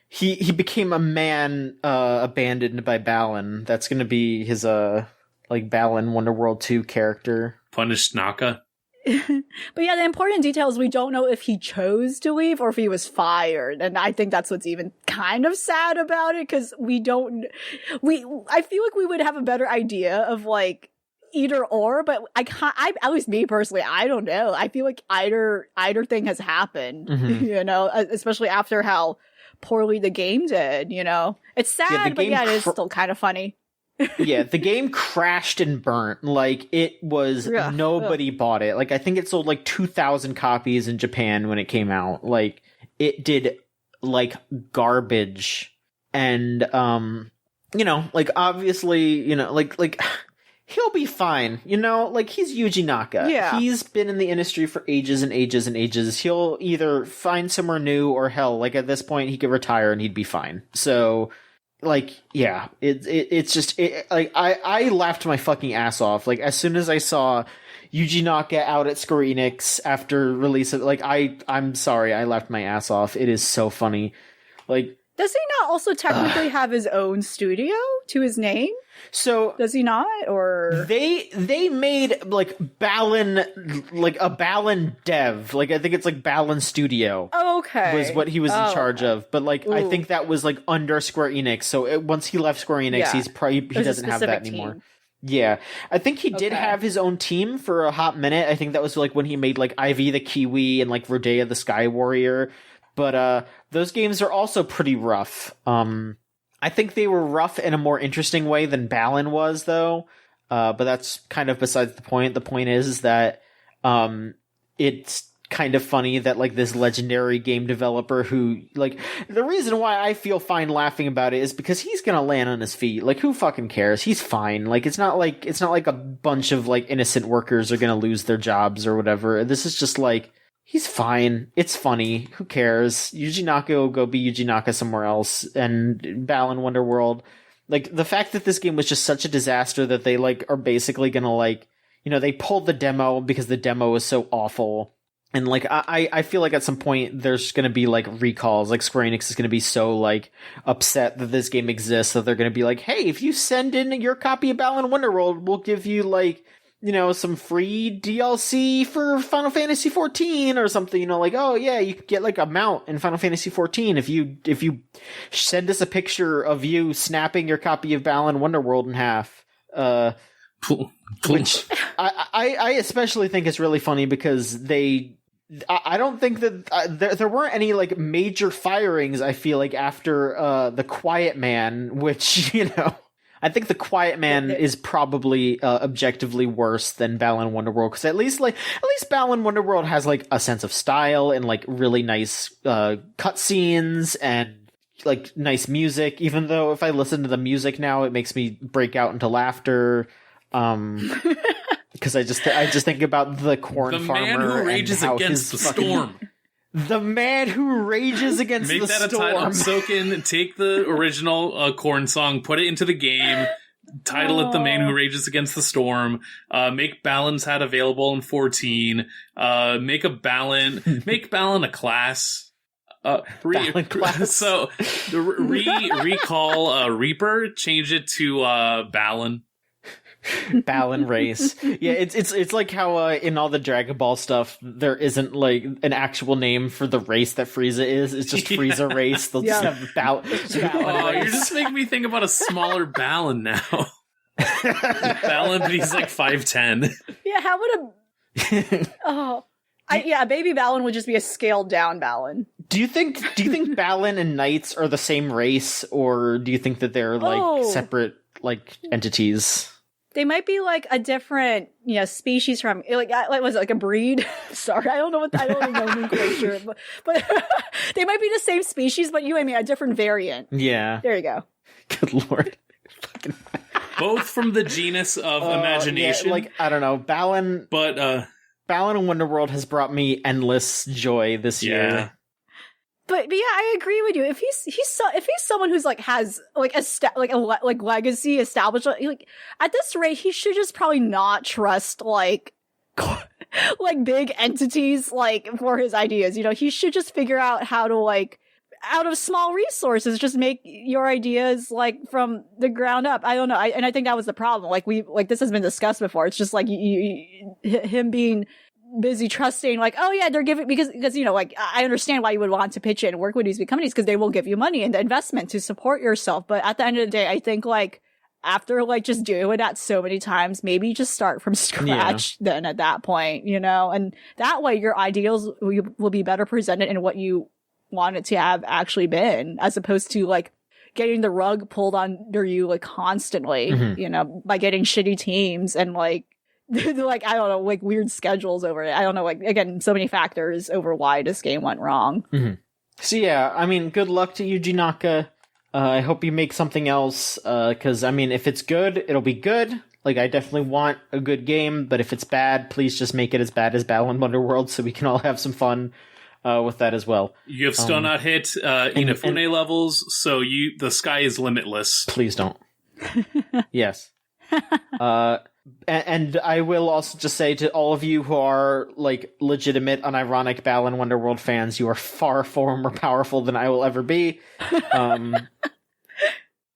He became a man abandoned by Balan. That's going to be his Balan Wonderworld 2 character. Punished Naka. But yeah, the important detail is we don't know if he chose to leave or if he was fired. And I think that's what's even kind of sad about it, because I feel like we would have a better idea of either or, but at least me personally, I don't know. I feel like either thing has happened, you know, especially after how poorly the game did, you know. It's sad, but yeah, it is still kind of funny. Yeah, the game crashed and burnt. Like, it was, nobody bought it. Like, I think it sold like 2,000 copies in Japan when it came out. Like, it did, like, garbage. And, you know, like, obviously, you know, like, he'll be fine, you know? Like, he's Yuji Naka. Yeah. He's been in the industry for ages and ages and ages. He'll either find somewhere new or hell, like, at this point, he could retire and he'd be fine. So, like, yeah, it's just, like, I laughed my fucking ass off. Like, as soon as I saw Yuji Naka out at Square Enix after release of, like, I'm sorry, I laughed my ass off. It is so funny. Like, does he not also technically have his own studio to his name? So does he not? Or they made like Balan, like a Balan dev. Like, I think it's like Balan Studio. Oh, okay. Was what he was in charge of. But like, I think that was like under Square Enix. So once he left Square Enix, he's probably, he doesn't have that anymore. Team. Yeah. I think he did have his own team for a hot minute. I think that was like when he made like Ivy the Kiwi and like Rodea the Sky Warrior. But those games are also pretty rough. I think they were rough in a more interesting way than Balan was, though. But that's kind of besides the point. The point is that it's kind of funny that, like, this legendary game developer who, like, the reason why I feel fine laughing about it is because he's gonna land on his feet. Like, who fucking cares? He's fine. Like, it's not like a bunch of, like, innocent workers are gonna lose their jobs or whatever. This is just, like, he's fine. It's funny. Who cares? Yuji Naka will go be Yuji Naka somewhere else. And Balan Wonderworld. Like, the fact that this game was just such a disaster that they, like, are basically gonna, like, you know, they pulled the demo because the demo was so awful. And, like, I feel like at some point there's gonna be, like, recalls. Like, Square Enix is gonna be so, like, upset that this game exists that they're gonna be like, hey, if you send in your copy of Balan Wonderworld, we'll give you, like, you know, some free DLC for Final Fantasy 14 or something, you know, like, oh yeah, you could get like a mount in Final Fantasy 14 if you send us a picture of you snapping your copy of Balan Wonderworld in half. Which I especially think is really funny because I don't think that there weren't any like major firings, I feel like, after The Quiet Man, which, you know, I think The Quiet Man is probably objectively worse than Balan Wonderworld, because at least Balan Wonderworld has like a sense of style and like really nice cutscenes and like nice music. Even though if I listen to the music now, it makes me break out into laughter. Because I just think about the corn farmer. The man who rages against the storm. The man who rages against the storm. Make that a title. Soak in, take the original corn song, put it into the game, title it The Man Who Rages Against the Storm, make Balan's hat available in 14, make Balan a class. Class. So, recall Reaper, change it to Balan. Balan race. Yeah, it's like how in all the Dragon Ball stuff there isn't like an actual name for the race that Frieza is. It's just Frieza race. They'll just have Balan race. You're just making me think about a smaller Balan now. Balan, but he's like 5'10". Yeah, how would baby Balan would just be a scaled down Balan. Do you think Balan and Knights are the same race, or do you think that they're like separate like entities? They might be like a different, you know, species from like was it like a breed? Sorry, I don't know I don't know nomenclature, but they might be the same species, but a different variant. Yeah, there you go. Good lord, both from the genus of imagination. Yeah, like I don't know, Balan, but Balan Wonderworld has brought me endless joy this year. But yeah, I agree with you. If he's someone who's like has like a legacy established, like at this rate, he should just probably not trust like big entities like for his ideas. You know, he should just figure out how to like out of small resources, just make your ideas like from the ground up. I don't know, and I think that was the problem. Like this has been discussed before. It's just like him being busy trusting like, oh yeah, they're giving because you know, like I understand why you would want to pitch in and work with these big companies because they will give you money and the investment to support yourself. But at the end of the day, I think like after like just doing that so many times, maybe just start from scratch then at that point, and that way your ideals will be better presented in what you want it to have actually been, as opposed to like getting the rug pulled under you like constantly, by getting shitty teams and like like, I don't know, like weird schedules over it. I don't know, like, again, so many factors over why this game went wrong. So yeah, I mean, good luck to Yuji Naka. I hope you make something else, because, I mean, if it's good, it'll be good. Like, I definitely want a good game, but if it's bad, please just make it as bad as Balan Wonderworld so we can all have some fun with that as well. You have still not hit Inafune levels, so the sky is limitless. Please don't. Yes. And I will also just say to all of you who are, like, legitimate, unironic Balan Wonderworld fans, you are far, far more powerful than I will ever be.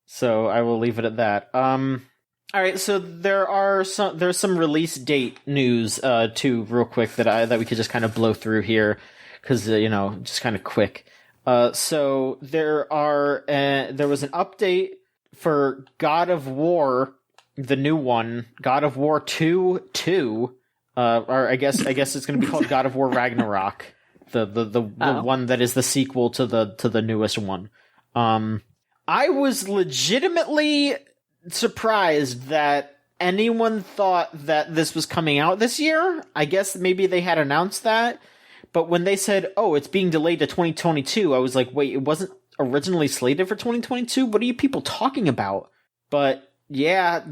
So I will leave it at that. Alright, so there's some release date news, too, real quick, that we could just kind of blow through here, because, just kind of quick. So there was an update for God of War, the new one, God of War 2, or I guess it's going to be called God of War Ragnarok, the one that is the sequel to the newest one. I was legitimately surprised that anyone thought that this was coming out this year. I guess maybe they had announced that, but when they said, "Oh, it's being delayed to 2022," I was like, "Wait, it wasn't originally slated for 2022? What are you people talking about?" But yeah,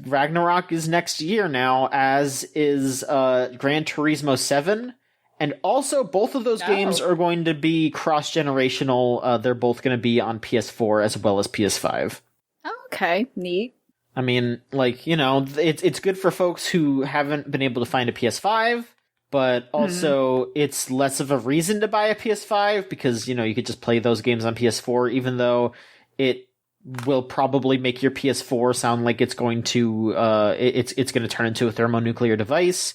Ragnarok is next year now, as is Gran Turismo 7. And also, both of those games are going to be cross-generational. They're both going to be on PS4 as well as PS5. Okay, neat. I mean, like, it's good for folks who haven't been able to find a PS5, but also it's less of a reason to buy a PS5 because, you could just play those games on PS4, even though it will probably make your PS4 sound like it's going to it's going to turn into a thermonuclear device.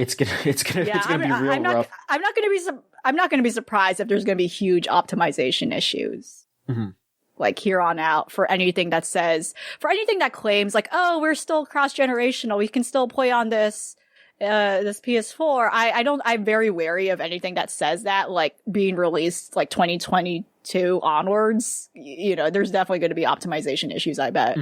It's gonna be real rough. I'm not going to be surprised if there's going to be huge optimization issues. Like here on out for anything that claims like, oh, we're still cross-generational, we can still play on this PS4. I'm very wary of anything that says that, like being released like 2022 onwards. There's definitely going to be optimization issues, I bet,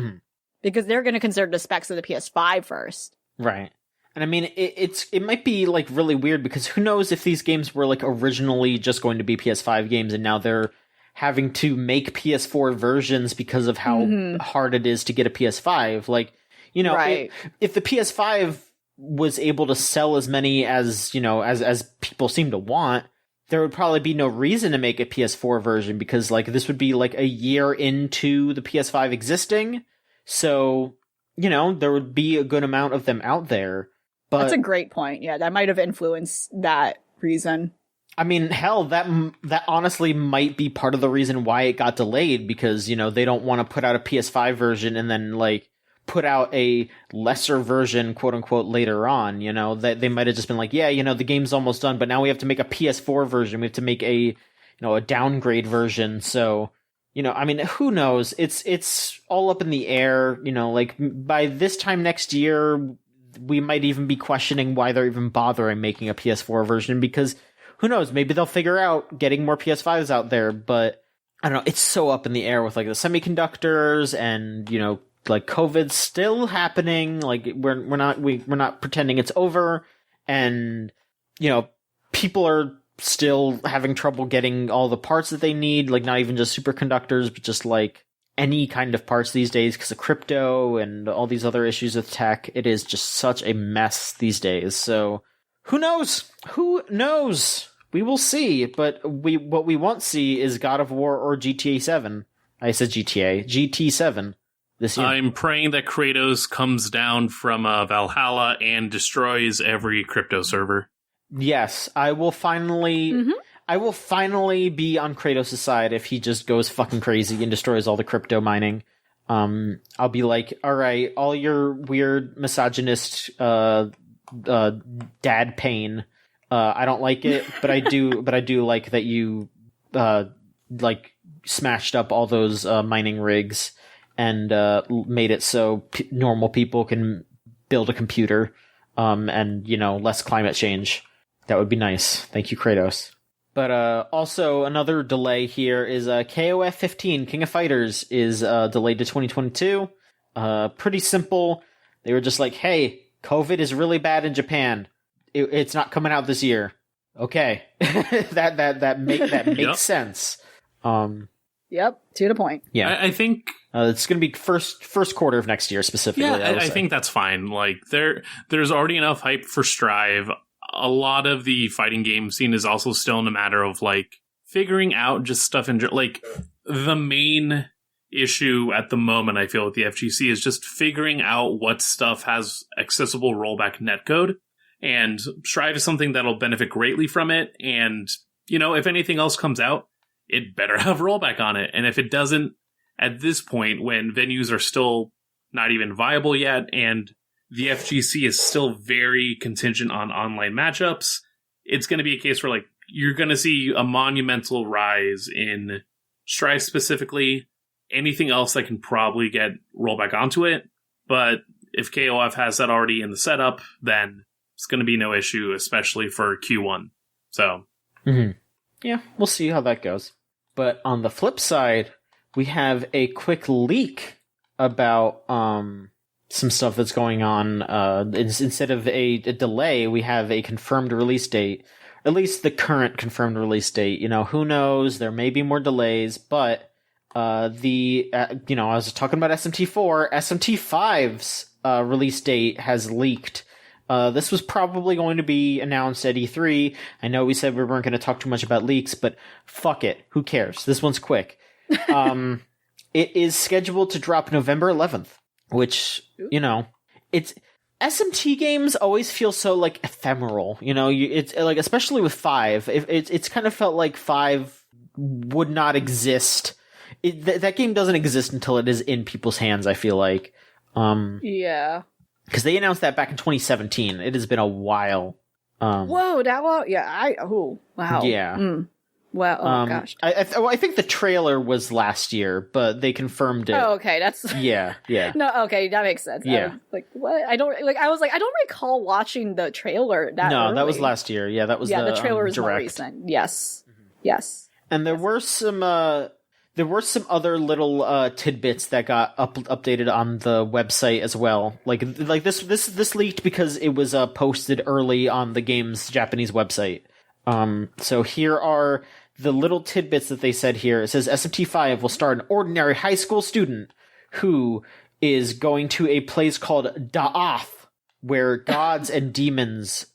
because they're going to consider the specs of the PS5 first. Right. And I mean, it might be like really weird because who knows if these games were like originally just going to be PS5 games and now they're having to make PS4 versions because of how hard it is to get a PS5. Like, right. if the PS5 was able to sell as many as, as people seem to want, there would probably be no reason to make a PS4 version because like this would be like a year into the PS5 existing. So, there would be a good amount of them out there. But that's a great point. Yeah, that might have influenced that reason. I mean, hell, that honestly might be part of the reason why it got delayed because, they don't want to put out a PS5 version and then like put out a lesser version, quote unquote, later on. That they might have just been like, yeah, the game's almost done, but now we have to make a PS4 version. We have to make a downgrade version. So, I mean, who knows? It's all up in the air. Like by this time next year, we might even be questioning why they're even bothering making a PS4 version because who knows? Maybe they'll figure out getting more PS5s out there, but I don't know. It's so up in the air with like the semiconductors and, like COVID's still happening. Like we're not pretending it's over. And, people are still having trouble getting all the parts that they need. Like not even just superconductors, but just like any kind of parts these days because of crypto and all these other issues with tech. It is just such a mess these days. So who knows? Who knows? We will see. But what we won't see is God of War or GTA 7. I said GT 7 this year. I'm praying that Kratos comes down from Valhalla and destroys every crypto server. Yes, I will finally be on Kratos' side if he just goes fucking crazy and destroys all the crypto mining. I'll be like, all right, all your weird misogynist dad pain. I don't like it, but I do like that you like smashed up all those mining rigs and made it so normal people can build a computer, and less climate change. That would be nice. Thank you, Kratos. But also another delay here is KOF 15 King of Fighters is delayed to 2022. Pretty simple. They were just like, hey, COVID is really bad in Japan. It's not coming out this year. Okay. that makes sense. Yep, to the point. Yeah. I think it's going to be first quarter of next year specifically. Yeah, I think that's fine. Like there's already enough hype for Strive. A lot of the fighting game scene is also still in a matter of like figuring out just stuff in like the main issue at the moment, I feel, with the FGC is just figuring out what stuff has accessible rollback netcode. And Strive is something that'll benefit greatly from it. And, if anything else comes out, it better have rollback on it. And if it doesn't, at this point, when venues are still not even viable yet, and the FGC is still very contingent on online matchups, it's going to be a case where, like, you're going to see a monumental rise in Strive specifically. Anything else that can probably get rollback onto it. But if KOF has that already in the setup, then it's going to be no issue, especially for Q1. So, yeah, we'll see how that goes. But on the flip side, we have a quick leak about some stuff that's going on. Instead of a delay, we have a confirmed release date. At least the current confirmed release date. Who knows? There may be more delays, but I was talking about SMT4. SMT5's release date has leaked. This was probably going to be announced at E3. I know we said we weren't going to talk too much about leaks, but fuck it. Who cares? This one's quick. It is scheduled to drop November 11th, which, it's SMT games always feel so like ephemeral. It's like, especially with 5, it's kind of felt like 5 would not exist. That game doesn't exist until it is in people's hands, I feel like. Yeah. Because they announced that back in 2017. It has been a while. Whoa, that long? Yeah, wow. Yeah. Well, oh gosh. I think the trailer was last year, but they confirmed it. Oh, okay, that's... Yeah. No, okay, that makes sense. Yeah. What? I don't recall watching the trailer that No, early. that was last year. Yeah, that was the trailer was more direct. recent. Yes. Yes. And there were some other little tidbits that got updated on the website as well. Like this leaked because it was posted early on the game's Japanese website. So here are the little tidbits that they said here. It says SMT5 will star an ordinary high school student who is going to a place called Da'ath, where gods and demons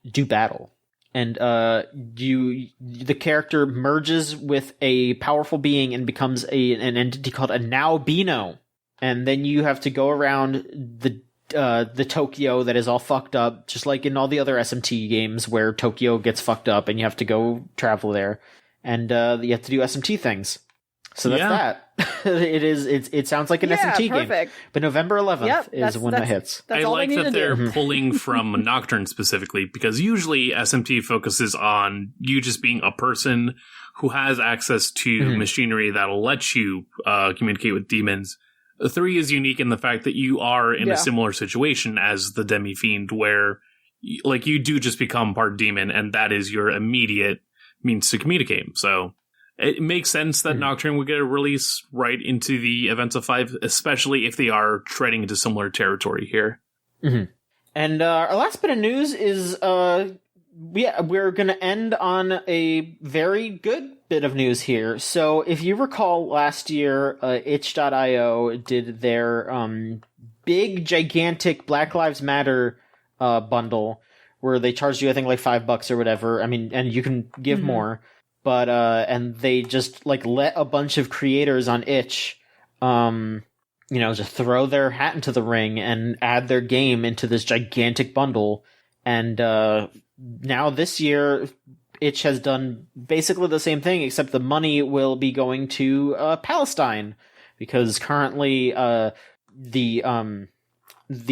do battle. And the character merges with a powerful being and becomes an entity called a Naobino. And then you have to go around the Tokyo that is all fucked up, just like in all the other SMT games where Tokyo gets fucked up and you have to go travel there. And you have to do SMT things. So that's that. It sounds like an SMT game. But November 11th is when that hits. I like that they're pulling from Nocturne specifically, because usually SMT focuses on you just being a person who has access to machinery that'll let you communicate with demons. 3 is unique in the fact that you are in a similar situation as the Demi-Fiend, where you do just become part demon, and that is your immediate means to communicate. So it makes sense that Nocturne would get a release right into the events of 5, especially if they are treading into similar territory here. And our last bit of news is we're going to end on a very good bit of news here. So if you recall last year, itch.io did their big, gigantic Black Lives Matter bundle where they charged you, I think, like $5 or whatever. I mean, and you can give more. But, and they just, let a bunch of creators on itch, just throw their hat into the ring and add their game into this gigantic bundle. And, now this year, itch has done basically the same thing, except the money will be going to, Palestine. Because currently, the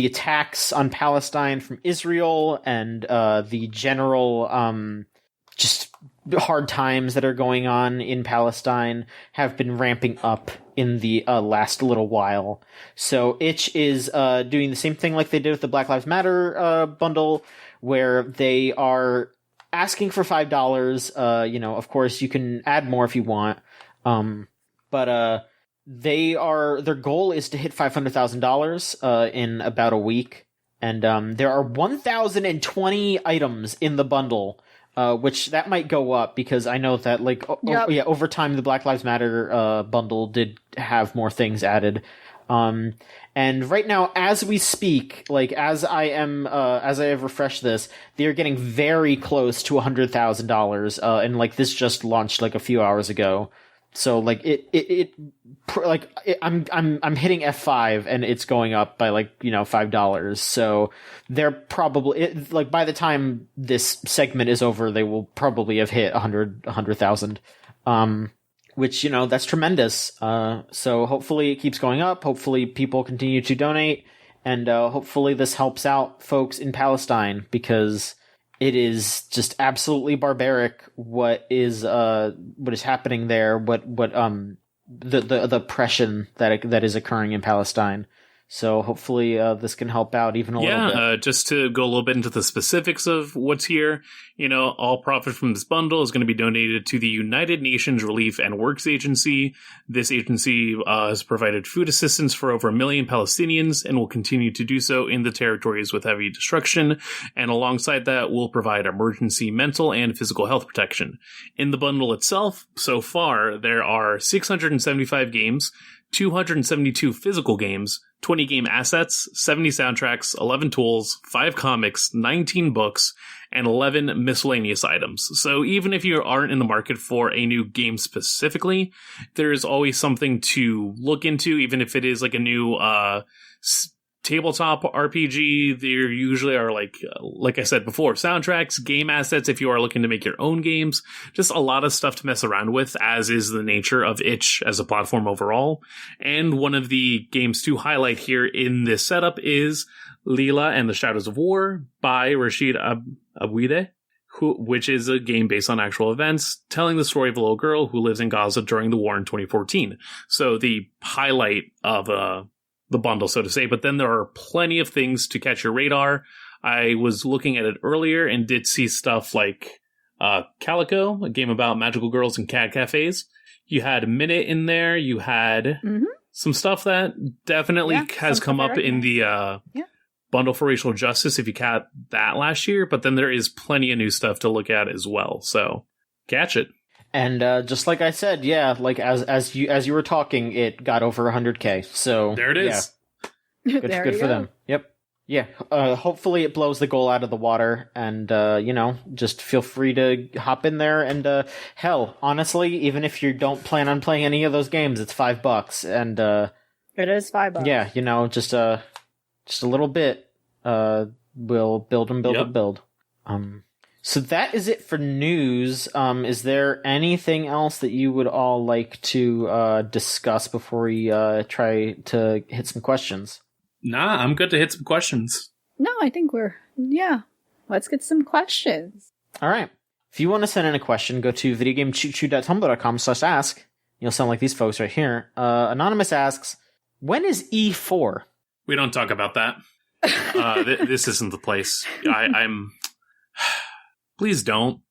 attacks on Palestine from Israel and, the general, just hard times that are going on in Palestine have been ramping up in the last little while. So Itch is doing the same thing like they did with the Black Lives Matter bundle, where they are asking for $5. Of course, you can add more if you want. But their goal is to hit $500,000 in about a week. And there are 1,020 items in the bundle, which that might go up because I know that over time the Black Lives Matter bundle did have more things added. And right now, as we speak, as I have refreshed this, they are getting very close to $100,000. And this just launched a few hours ago. So I'm hitting F5 and it's going up by $5. So they're probably by the time this segment is over, they will probably have hit 100,000. Which, that's tremendous. So hopefully it keeps going up. Hopefully people continue to donate, and hopefully this helps out folks in Palestine, because it is just absolutely barbaric what is happening there, the oppression that is occurring in Palestine. So hopefully this can help out even a little bit. Yeah, just to go a little bit into the specifics of what's here, all profit from this bundle is going to be donated to the United Nations Relief and Works Agency. This agency has provided food assistance for over 1 million Palestinians and will continue to do so in the territories with heavy destruction. And alongside that, will provide emergency mental and physical health protection. In the bundle itself, so far, there are 675 games, 272 physical games, 20 game assets, 70 soundtracks, 11 tools, 5 comics, 19 books, and 11 miscellaneous items. So even if you aren't in the market for a new game specifically, there's always something to look into, even if it is a new tabletop RPG. There usually are, like I said before, soundtracks, game assets if you are looking to make your own games. Just a lot of stuff to mess around with, as is the nature of Itch as a platform overall. And one of the games to highlight here in this setup is Leela and the Shadows of War by Rashid Abouide, which is a game based on actual events, telling the story of a little girl who lives in Gaza during the war in 2014. So the highlight of the bundle, so to say, but then there are plenty of things to catch your radar. I was looking at it earlier and did see stuff like Calico, a game about magical girls and cat cafes. You had Minute in there. You had some stuff that definitely has come up in the bundle for racial justice if you caught that last year, but then there is plenty of new stuff to look at as well. So catch it. And just like I said, as you were talking, it got over 100K. So there it is. Yeah. Good for them. Yep. Yeah. Hopefully it blows the goal out of the water, and just feel free to hop in there. And hell, honestly, even if you don't plan on playing any of those games, it's $5, and it is $5. Yeah, just a little bit. We'll build and build and build. So that is it for news. Is there anything else that you would all like to discuss before we try to hit some questions? Nah, I'm good to hit some questions. No, I think let's get some questions. All right. If you want to send in a question, go to videogamechoochoo.tumblr.com/ask. You'll sound like these folks right here. Anonymous asks, when is E4? We don't talk about that. This isn't the place. I'm... Please don't.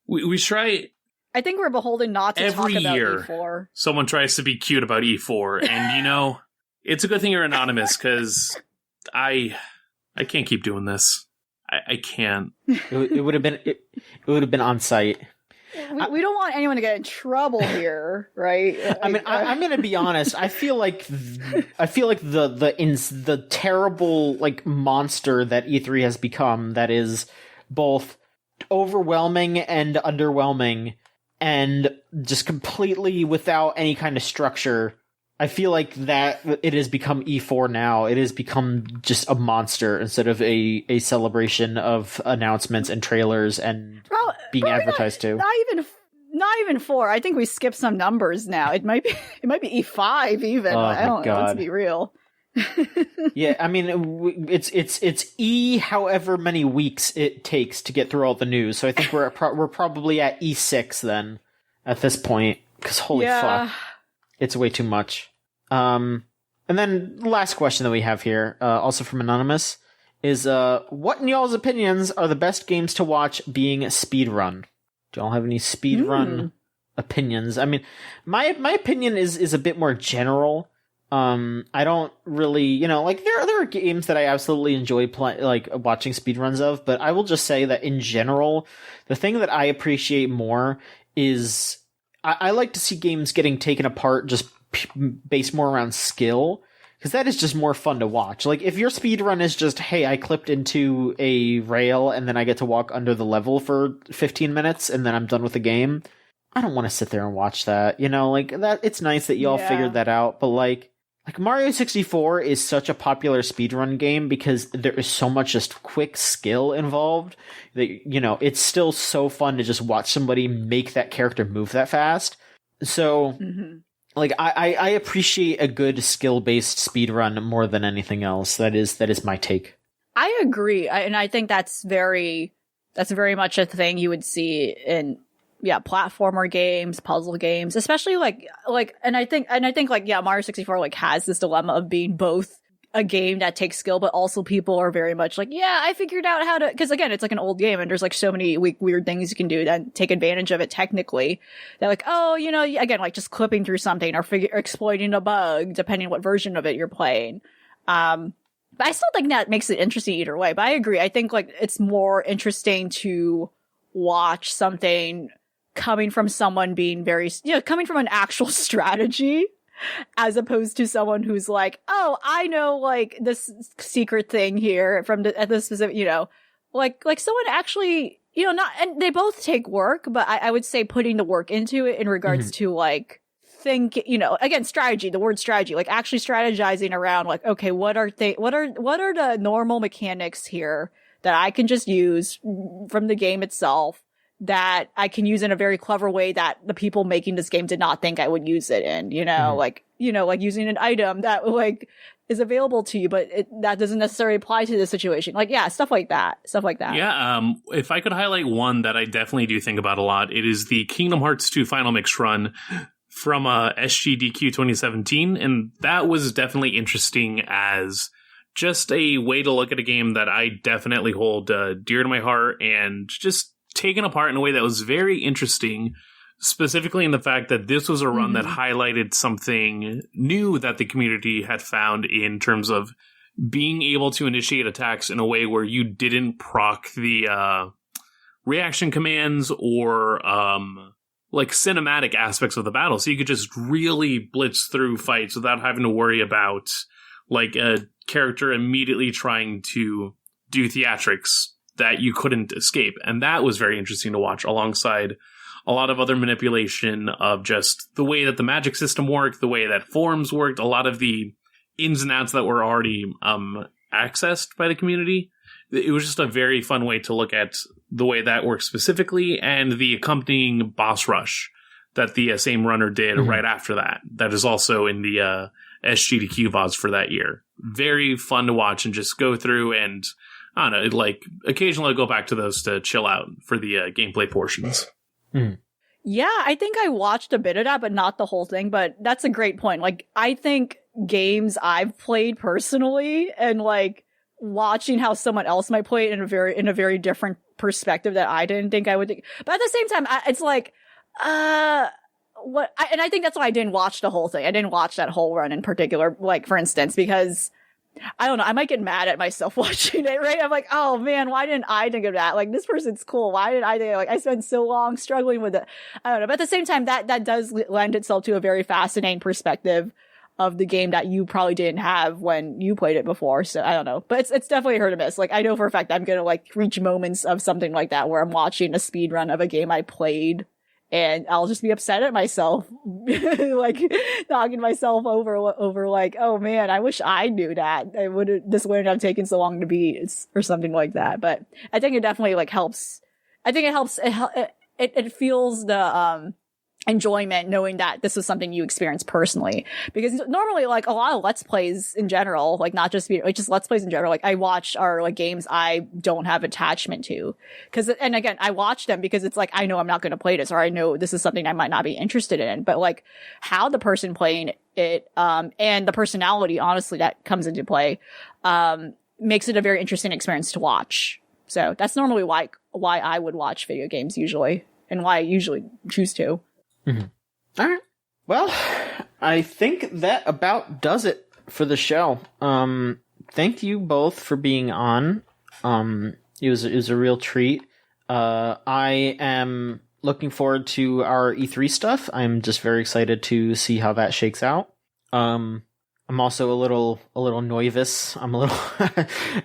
We try... I think we're beholden not to talk about E4. Someone tries to be cute about E4, and it's a good thing you're anonymous, because I can't keep doing this. I can't. It would have been on site. We don't want anyone to get in trouble here, right? I mean, I'm going to be honest. I feel like the terrible monster that E3 has become, that is both overwhelming and underwhelming, and just completely without any kind of structure. I feel like that it has become E4 now. It has become just a monster instead of a celebration of announcements and trailers and being advertised to. Not even 4. I think we skipped some numbers now. It might be E5 even. Oh, I don't know. God. Let's be real. Yeah, I mean, it's however many weeks it takes to get through all the news. So I think we're probably at E6 then at this point, because holy fuck, it's way too much. And then the last question that we have here, also from Anonymous, is what in y'all's opinions are the best games to watch being speedrun? Do y'all have any speedrun opinions? I mean, my opinion is a bit more general. I don't really, like there are games that I absolutely enjoy watching speedruns of, but I will just say that in general, the thing that I appreciate more is I like to see games getting taken apart just based more around skill, because that is just more fun to watch. Like if your speedrun is just, hey, I clipped into a rail and then I get to walk under the level for 15 minutes and then I'm done with the game, I don't want to sit there and watch that. Like that. It's nice that y'all figured that out, but like Mario 64 is such a popular speedrun game because there is so much just quick skill involved that, it's still so fun to just watch somebody make that character move that fast. So, like, I appreciate a good skill-based speedrun more than anything else. That is my take. I agree. And I think that's very much a thing you would see in platformer games, puzzle games, especially and I think Mario 64 like has this dilemma of being both a game that takes skill, but also people are very much like, yeah, I figured out how to, because again, it's like an old game and there's like so many weird things you can do that take advantage of it technically. They're like, oh, again, like just clipping through something or exploiting a bug, depending on what version of it you're playing. But I still think that makes it interesting either way. But I agree. I think like it's more interesting to watch something coming from someone being very, coming from an actual strategy, as opposed to someone who's like, oh, I know like this secret thing here from this specific, like someone actually, not, and they both take work, but I would say putting the work into it in regards to like again, strategy, the word strategy, like actually strategizing around like, okay, what are the normal mechanics here that I can just use from the game itself that I can use in a very clever way that the people making this game did not think I would use it in, like using an item that like is available to you, but that doesn't necessarily apply to the situation. Like, stuff like that. Yeah. If I could highlight one that I definitely do think about a lot, it is the Kingdom Hearts 2 Final Mix run from SGDQ 2017. And that was definitely interesting as just a way to look at a game that I definitely hold dear to my heart, and just taken apart in a way that was very interesting, specifically in the fact that this was a run that highlighted something new that the community had found in terms of being able to initiate attacks in a way where you didn't proc the reaction commands or like cinematic aspects of the battle. So you could just really blitz through fights without having to worry about like a character immediately trying to do theatrics that you couldn't escape. And that was very interesting to watch, alongside a lot of other manipulation of just the way that the magic system worked, the way that forms worked, a lot of the ins and outs that were already accessed by the community. It was just a very fun way to look at the way that works specifically, and the accompanying boss rush that the same runner did right after that. That is also in the SGDQ VODs for that year. Very fun to watch and just go through, and I don't know, like occasionally I'll go back to those to chill out for the gameplay portions. Yeah, I think I watched a bit of that, but not the whole thing. But that's a great point. Like, I think games I've played personally and like watching how someone else might play it in a very different perspective that I didn't think I would think. But at the same time, it's like, and I think that's why I didn't watch the whole thing. I didn't watch that whole run in particular, like for instance, because I don't know, I might get mad at myself watching it, right? I'm like, oh man, why didn't I think of that? Like, this person's cool. Why did I think, like, I spent so long struggling with it. I don't know. But at the same time, that does lend itself to a very fascinating perspective of the game that you probably didn't have when you played it before. So I don't know, but it's definitely a hit or miss. Like, I know for a fact I'm going to like reach moments of something like that where I'm watching a speed run of a game I played, and I'll just be upset at myself, like knocking myself over like, oh man, I wish I knew that. This wouldn't have taken so long to beat, or something like that. But I think it definitely like helps. I think it helps. It feels the enjoyment knowing that this is something you experience personally. Because normally, like, a lot of Let's Plays in general, like, not just like just Let's Plays in general, like, I watch are like games I don't have attachment to. And again, I watch them because it's like, I know I'm not going to play this, or I know this is something I might not be interested in. But like, how the person playing it, and the personality, honestly, that comes into play, makes it a very interesting experience to watch. So that's normally why I would watch video games usually, and why I usually choose to. Mm-hmm. All right. Well, I think that about does it for the show. Thank you both for being on. It was a real treat. I am looking forward to our E3 stuff. I'm just very excited to see how that shakes out. I'm also a little nervous. I'm a little.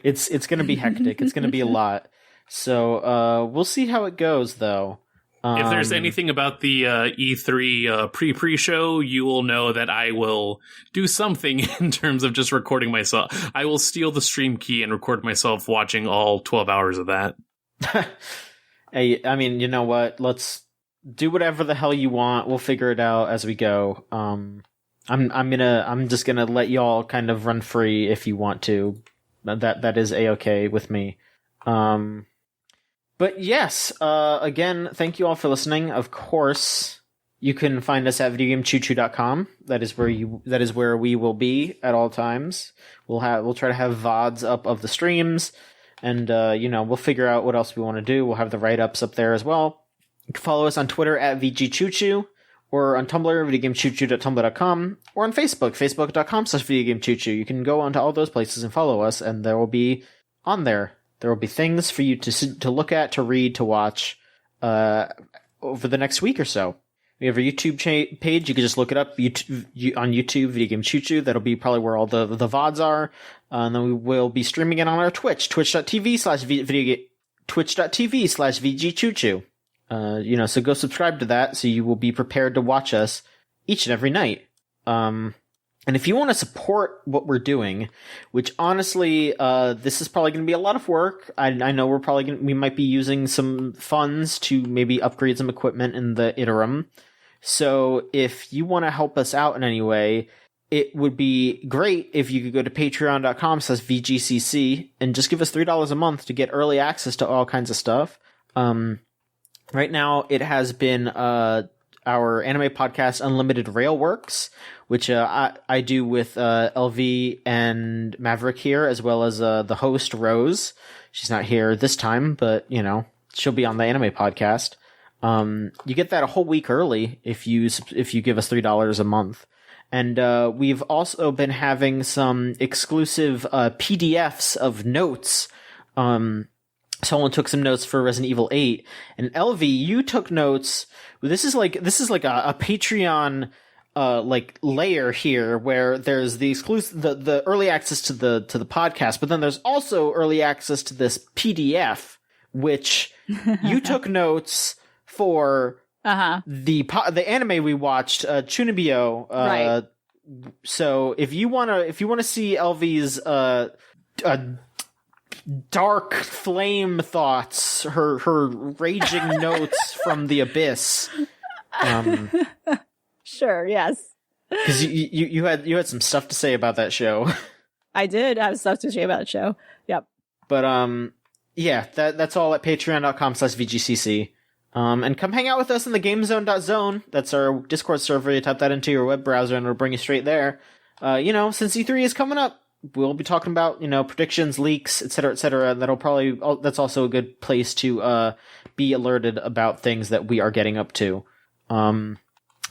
It's gonna be hectic. It's gonna be a lot. So we'll see how it goes, though. If there's anything about the E3 pre-show, you will know that I will do something in terms of just recording myself. I will steal the stream key and record myself watching all 12 hours of that. Hey, I mean, you know what? Let's do whatever the hell you want. We'll figure it out as we go. I'm just gonna let y'all kind of run free if you want to. That is A-okay with me. But yes, again, thank you all for listening. Of course, you can find us at videogamechoochoo.com. That is where we will be at all times. We'll try to have VODs up of the streams, and we'll figure out what else we want to do. We'll have the write-ups up there as well. You can follow us on Twitter at VGChoochoo, or on Tumblr, videogamechoochoo.tumblr.com, or on Facebook, facebook.com/videogamechoochoo. You can go onto all those places and follow us, and there will be on there. There will be things for you to look at, to read, to watch over the next week or so. We have a YouTube page. You can just look it up on YouTube, Video Game Choo Choo. That'll be probably where all the VODs are. And then we will be streaming it on our Twitch, twitch.tv/VGChoochoo. So go subscribe to that so you will be prepared to watch us each and every night. And if you want to support what we're doing, which honestly, this is probably going to be a lot of work. I know we might be using some funds to maybe upgrade some equipment in the interim. So if you want to help us out in any way, it would be great if you could go to patreon.com/VGCC and just give us $3 a month to get early access to all kinds of stuff. Right now it has been, our anime podcast, Unlimited Railworks, which I do with LV and Maverick here, as well as the host, Rose. She's not here this time, but, she'll be on the anime podcast. You get that a whole week early if you give us $3 a month. And we've also been having some exclusive PDFs of notes. Someone took some notes for Resident Evil 8, and LV, you took notes. This is like a Patreon layer here, where there's the exclusive the early access to the podcast, but then there's also early access to this PDF, which you took notes for the anime we watched, Chunibyo. Right. So if you wanna see LV's dark flame thoughts, her raging notes from the abyss. Sure, yes. Because you had some stuff to say about that show. I did have stuff to say about the show. Yep. But yeah, that's all at patreon.com/VGCC. And come hang out with us in the GameZone.zone. That's our Discord server. You type that into your web browser and it'll bring you straight there. Since E3 is coming up, we'll be talking about, predictions, leaks, etc., etc. That's also a good place to be alerted about things that we are getting up to. And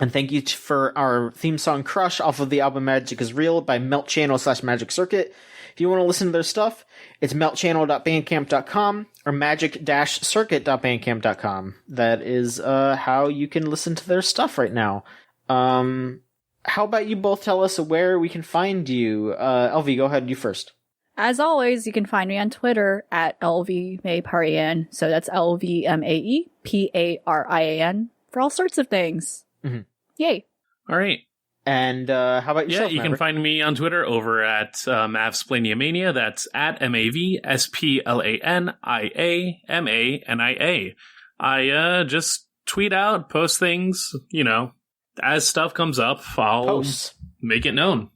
thank you for our theme song Crush off of the album Magic is Real by Melt Channel/Magic Circuit. If you want to listen to their stuff, it's meltchannel.bandcamp.com or magic-circuit.bandcamp.com. That is how you can listen to their stuff right now. How about you both tell us where we can find you? LV, go ahead, you first. As always, you can find me on Twitter at LVMaeparian. So that's LVMAEPARIAN for all sorts of things. Mm-hmm. Yay. All right. And how about yourself, you Maverick? can find me on Twitter over at Mavsplaniamania. That's at MAVSPLANIAMANIA. I just tweet out, post things, as stuff comes up, I'll make it known.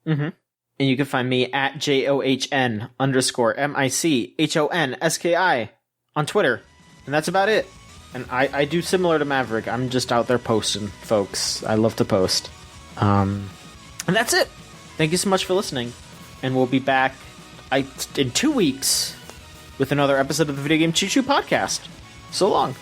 Mm-hmm. And you can find me at JOHN_MICHONSKI on Twitter. And that's about it. And I do similar to Maverick. I'm just out there posting, folks. I love to post. And that's it. Thank you so much for listening. And we'll be back in 2 weeks with another episode of the Video Game Choo Choo podcast. So long.